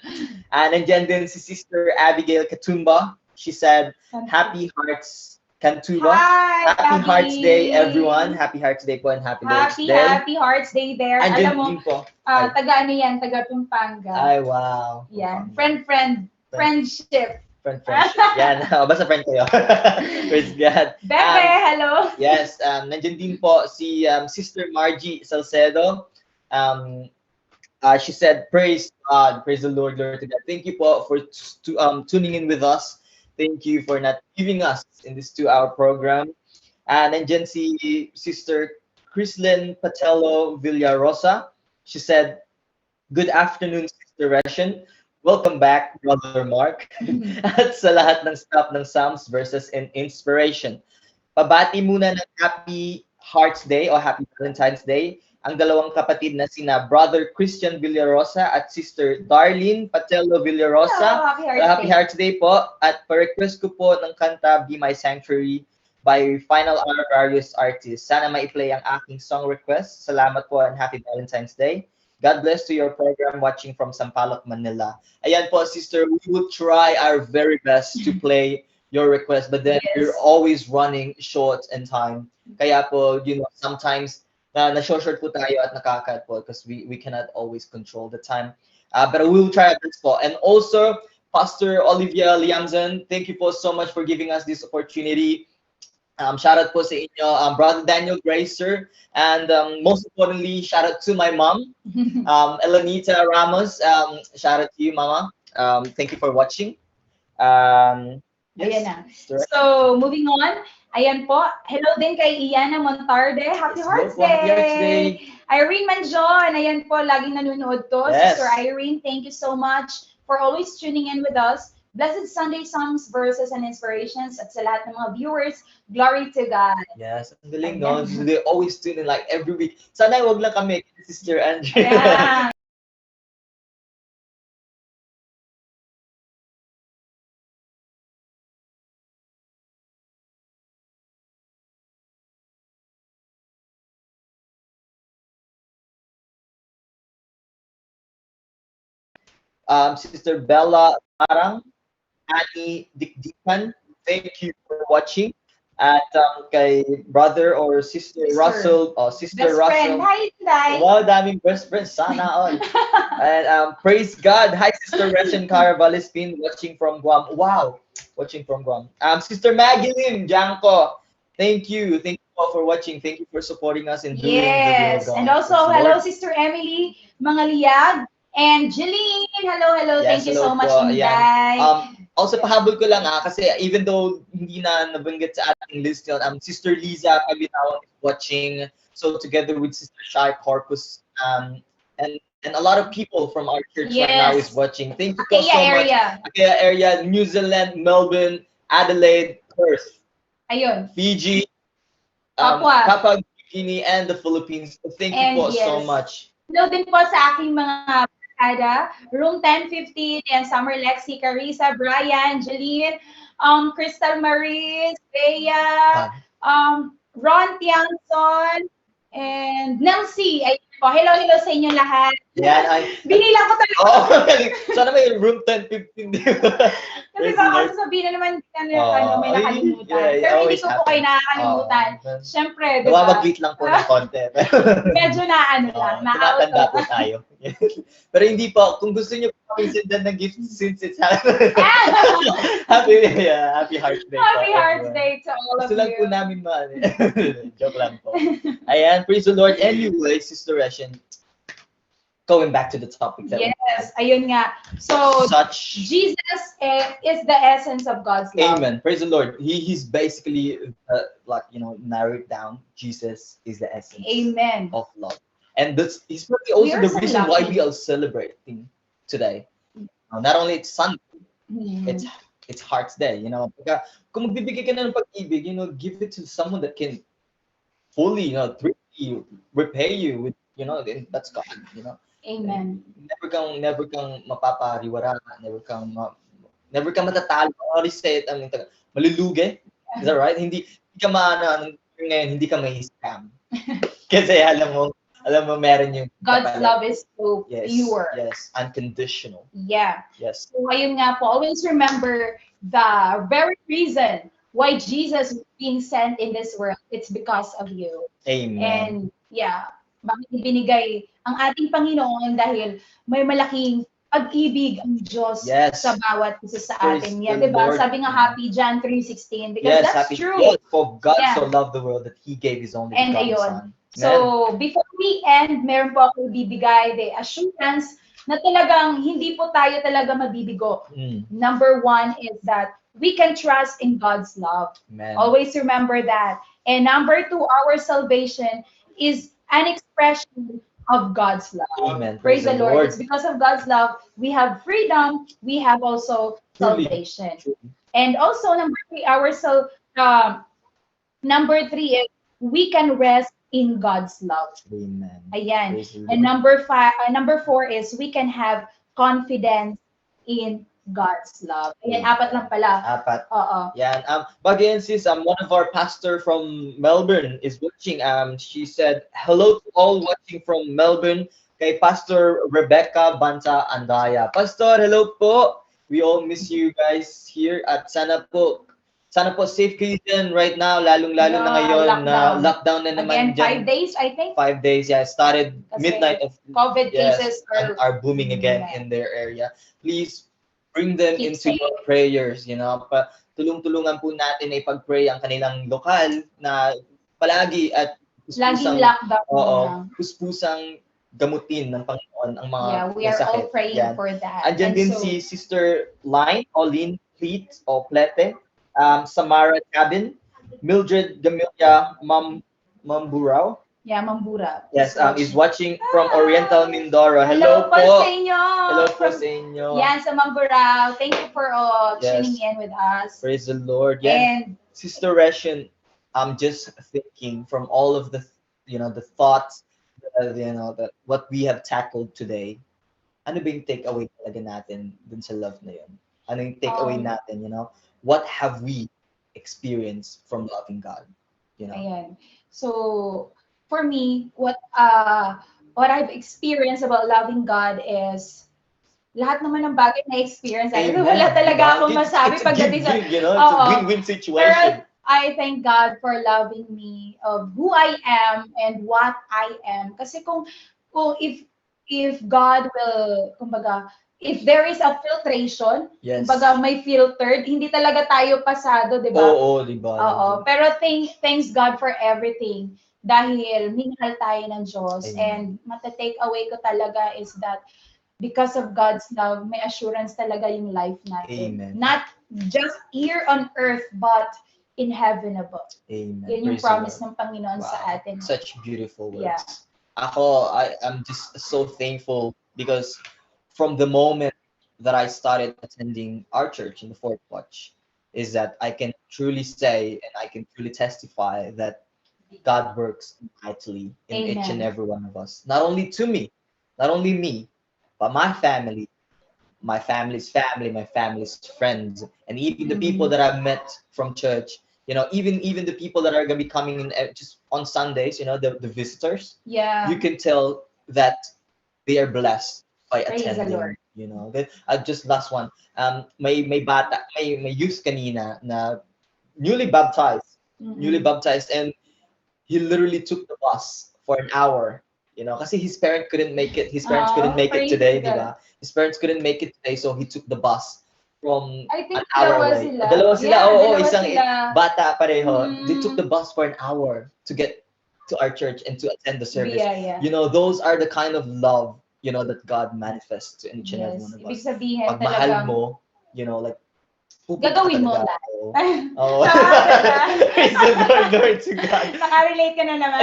Nandiyan din si Sister Abigail Katumba. She said, Happy Hearts Kantuba. Hi, Happy Hearts Day, everyone. Happy Hearts Day po and Happy Lord's Day. Happy Hearts Day there. Andiyan Alam mo, din po. taga ano yan, taga Pampanga. Ay, wow. Yan, friendship. Friendship. Yan. Basta friend kayo. Praise God. Bebe, hello. Yes, nandiyan din po si Sister Margie Salcedo. She said, praise God, praise the Lord, Lord to God. Thank you po for tuning in with us. Thank you for not leaving us in this 2-hour program. Nandiyan si Sister Chrislyn Patello Villarosa. She said, good afternoon, Sister Reshen. Welcome back, Brother Mark. At sa lahat ng staff ng Psalms Verses and Inspiration. Pabati muna ng Happy Hearts Day o Happy Valentine's Day ang dalawang kapatid na sina Brother Christian Villarosa at Sister Darlene Patello Villarosa. Happy Hearts Day po. At pa-request ko po ng kanta Be My Sanctuary by Final Hour Various Artists. Sana ma-play ang aking song request. Salamat po and Happy Valentine's Day. God bless to your program watching from Sampaloc, Manila. Ayan po, sister, we will try our very best to play your request, but then we're always running short in time. Kaya po, you know, sometimes na-short po tayo at nakakat po because we cannot always control the time. But we will try our best po. And also, Pastor Olivia Liamson, thank you po so much for giving us this opportunity. Shout out po sa inyo, Brother Daniel Gracer, and most importantly, shout out to my mom, Elenita Ramos. Shout out to you, Mama. Thank you for watching. Ayan na. So, moving on. Ayan po. Hello din kay Iana Montarde. Happy Hearts Day! Irene Manjon. Ayan po, laging nanonood to. Yes. Sister Irene, thank you so much for always tuning in with us. Blessed Sunday Songs, Verses, and Inspirations at sa lahat ng mga viewers. Glory to God. Yes, ang galing, no? They always tune in like every week. Sana wag lang kami, Sister Andrea. Yeah. Sister Bella Parang, Annie Dikdikan, thank you for watching. At kay brother or sister Russell, Sister Best Russell. friend. Hi, Inday. Wow, daming best friends. Sana all. And praise God. Hi, Sister Reshen Caravalispin, watching from Guam. Wow, watching from Guam. Sister Maggie Lim Janko, thank you. Thank you all for watching. Thank you for supporting us in doing the Yes. video. And also, hello, Sister Emily Mangaliag. And Jeline, hello. Yes, Thank you so hello much, po. Inday. Also, pahabol ko lang kasi even though hindi na nabanggit sa ating list yun, Sister Liza Pabinawan is watching. So together with Sister Shai Corpus, and a lot of people from our church right now is Yes. watching. Thank you po Akaya so much. area. Akaya area, New Zealand, Melbourne, Adelaide, Perth, Ayun. Fiji, Papua. Papua New Guinea, and the Philippines. Thank you And po so yes. much. Hello din po sa aking mga barkada, Room 1015, and Summer Lexi, Carissa, Brian, Jeline, Crystal Maris, Bea, Ron Tiangson, and Nelsie. Ayun po. Hello sa inyo lahat. Yan, Binilang ko talaga. Oh, sana may room 10-15, di ba? Kasi baka sasabihin na naman may nakalimutan. yeah, Pero hindi always ko po kayo nakakalimutan. Siyempre, di ba? Nawawaglit lang po ng konti. Medyo na lang. Tumatanda po tayo. Pero hindi po, kung gusto niyo po kami sendan ng gift since it's happy Hearts Day. Happy Hearts Day to all of Gusto lang po you. namin joke lang po. Ayan, praise the Lord. Anyway, Sister Reshen, going back to the topic. Yes, ayun nga. So, Such. Jesus is the essence of God's love. Amen. Praise the Lord. He's basically narrowed down. Jesus is the essence Amen. of love, and this is probably also We are the so reason why lucky. we are celebrating today. Not only it's Sunday, it's Hearts Day. Pagka, kung magbibigay ka na ng pag-ibig, give it to someone that can fully, treat you, repay you with, and that's God. Amen. Never kang mapapariwara, never kang matatalo. I always say it, malulugi. Is that right? Hindi ka ngayon, hindi ka may scam. Kasi alam mo meron yung God's love is so yes, pure. Yes, unconditional. Yeah. Yes. So, ayun nga po, always remember the very reason why Jesus was being sent in this world. It's because of you. Amen. And yeah, bakit ibinigay ang ating Panginoon dahil may malaking pag-ibig ang Diyos sa bawat isa sa atin. Yeah, di ba? Sabi nga happy John 3:16 because that's happy, true. Yes, for God so loved the world that He gave His only And begotten ayun. Son. So, before we end, meron po ako bibigay the assurance na talagang hindi po tayo talaga mabibigo. Number one is that we can trust in God's love. Amen. Always remember that. And number two, our salvation is an expression of God's love. Amen. Praise the Lord. It's because of God's love, we have freedom, we have also salvation. And also, number three is we can rest in God's love. Amen. Ayan. And number four is we can have confidence in God's love. Ayan, apat lang pala. Apat. Oo. Yan. Again, sis, one of our pastor from Melbourne is watching. She said, hello to all watching from Melbourne. Kay Pastor Rebecca Banta Andaya. Pastor, hello po. We all miss you guys here at sana po safe kayo dyan right now, lalong-lalo na ngayon na lockdown na naman dyan. 5 days, I think. 5 days, yeah. Started Kasi midnight of COVID cases are booming again in their area. Please bring them into your prayers, tulong-tulungan po natin na ipag-pray ang kanilang lokal na palagi at laging lockdown. puspusang gamutin ng Panginoon ang mga we are all praying for that. Andyan din si Sister Pauline Plete, Samara Cabin, Mildred Gamilya Mamburao. Yeah, Mambura. Yes, is watching from Oriental Mindoro. Hello po sa inyo. Hello po sa inyo. Yan, sa Mamburao. Thank you for tuning in with us. Praise the Lord. Yan. And Sister Reshen, I'm just thinking from all of the the thoughts that what we have tackled today. Ano ba yung takeaway talaga natin dun sa love na yun? Ano yung takeaway natin, What have we experienced from loving God? Ayan. So, for me, what I've experienced about loving God is lahat naman ng bagay na experience. Wala talaga akong masabi pagdating sa... It's a win-win situation. Pero I thank God for loving me of who I am and what I am. Kasi kung if God will, kumbaga, if there is a filtration, kumbaga may filtered, hindi talaga tayo pasado, di ba? Oo, di ba? Oo. Pero thanks God for everything. Dahil minahal tayo ng Diyos. Amen. And mata-take away ko talaga is that because of God's love, may assurance talaga yung life natin. Amen. Not just here on earth, but in heaven above. Amen. Yan yung Praise the promise Lord. ng Panginoon sa Wow. atin. Such beautiful words. Yeah. I'm just so thankful because from the moment that I started attending our church in the Fourth Watch, is that I can truly say and I can truly testify that God works mightily in each and Amen. every one of us. Not only to me, not only me, but my family, my family's family, my family's friends, and even the people that I've met from church. You know, even the people that are gonna be coming in just on Sundays. You know, the visitors. Yeah. You can tell that they are blessed by Praise the attending. Lord. You know, then just last one. May bata, may youth kanina na newly baptized, and he literally took the bus for an hour. You know, kasi his parents couldn't make it. His parents couldn't make it praise today, God. diba? His parents couldn't make it today, so he took the bus from I think an hour dalawa away. sila. Dalawa sila, Yeah, oo, dalawa isang sila. bata pareho. They Mm. took the bus for an hour to get to our church and to attend the service. Yeah. You know, those are the kind of love, you know, that God manifests to each and every Yes. one of Ibig us. sabihin Pag mahal talagang mo, you know, like, pupunta gagawin mo talaga. lahat. Oo. Tama. Praise the Lord, Lord to God. Nakarelate ka na naman.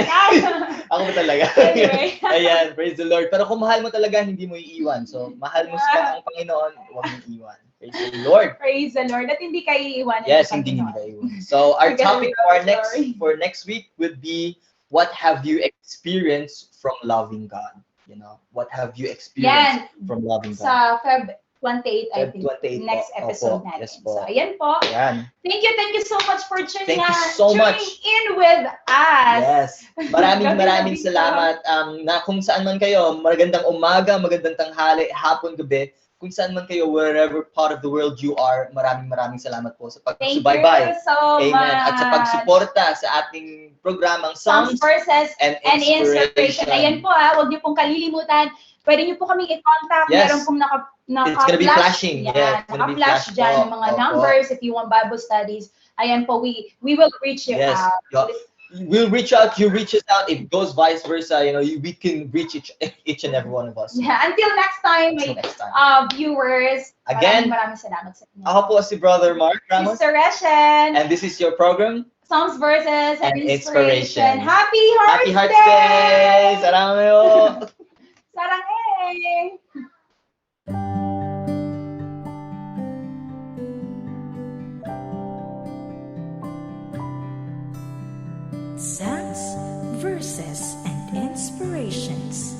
Ako ba talaga? Anyway. Ayan, praise the Lord. Pero kung mahal mo talaga, hindi mo iiwan. So, mahal mo siya ang Panginoon, huwag mo iiwan. Praise the Lord. Praise the Lord. At hindi kayo iiwanan Yes, ng hindi Panginoon. ka iiwan. So, our Together topic we for love the next story. for next week would be, what have you experienced from loving God? You know, what have you experienced from loving God? Sa Feb 28, I Feb think. 28 Next po. episode Opo. natin. Yes po. So, ayan po. Ayan. Thank you so much for tuning Thank you so much. in with us. Yes. Maraming Gabi-gabi ka. salamat. Na kung saan man kayo, magandang umaga, magandang tanghali, hapon, gabi, kung saan man kayo, wherever part of the world you are, maraming salamat po sa Thank pagsubaybay. you so Amen. much. At sa pagsuporta sa ating programang Songs, Songs Verses, and and Inspiration. Inspiration. Ayan po huwag niyo pong kalilimutan. Pwede niyo po kaming i-contact. Yes. Meron pong It's gonna be flashing. Yan. Yeah, it's gonna be Naka-flash flash dyan po. yung mga Opo. numbers if you want Bible studies. Ayan po, we will reach you Yes. out. We'll reach out, you reach us out. It goes vice versa. You know, we can reach each and every one of us. Yeah, until next time, Until my next time. viewers. Again, maraming salamat sa inyo. Ako po si Brother Mark Ramos. Mr. Reshen. And this is your program, Songs, Verses, and and Inspiration. Inspiration. Happy Hearts Happy Hearts Day! Salamat! Sarang Songs, Verses, and Inspirations.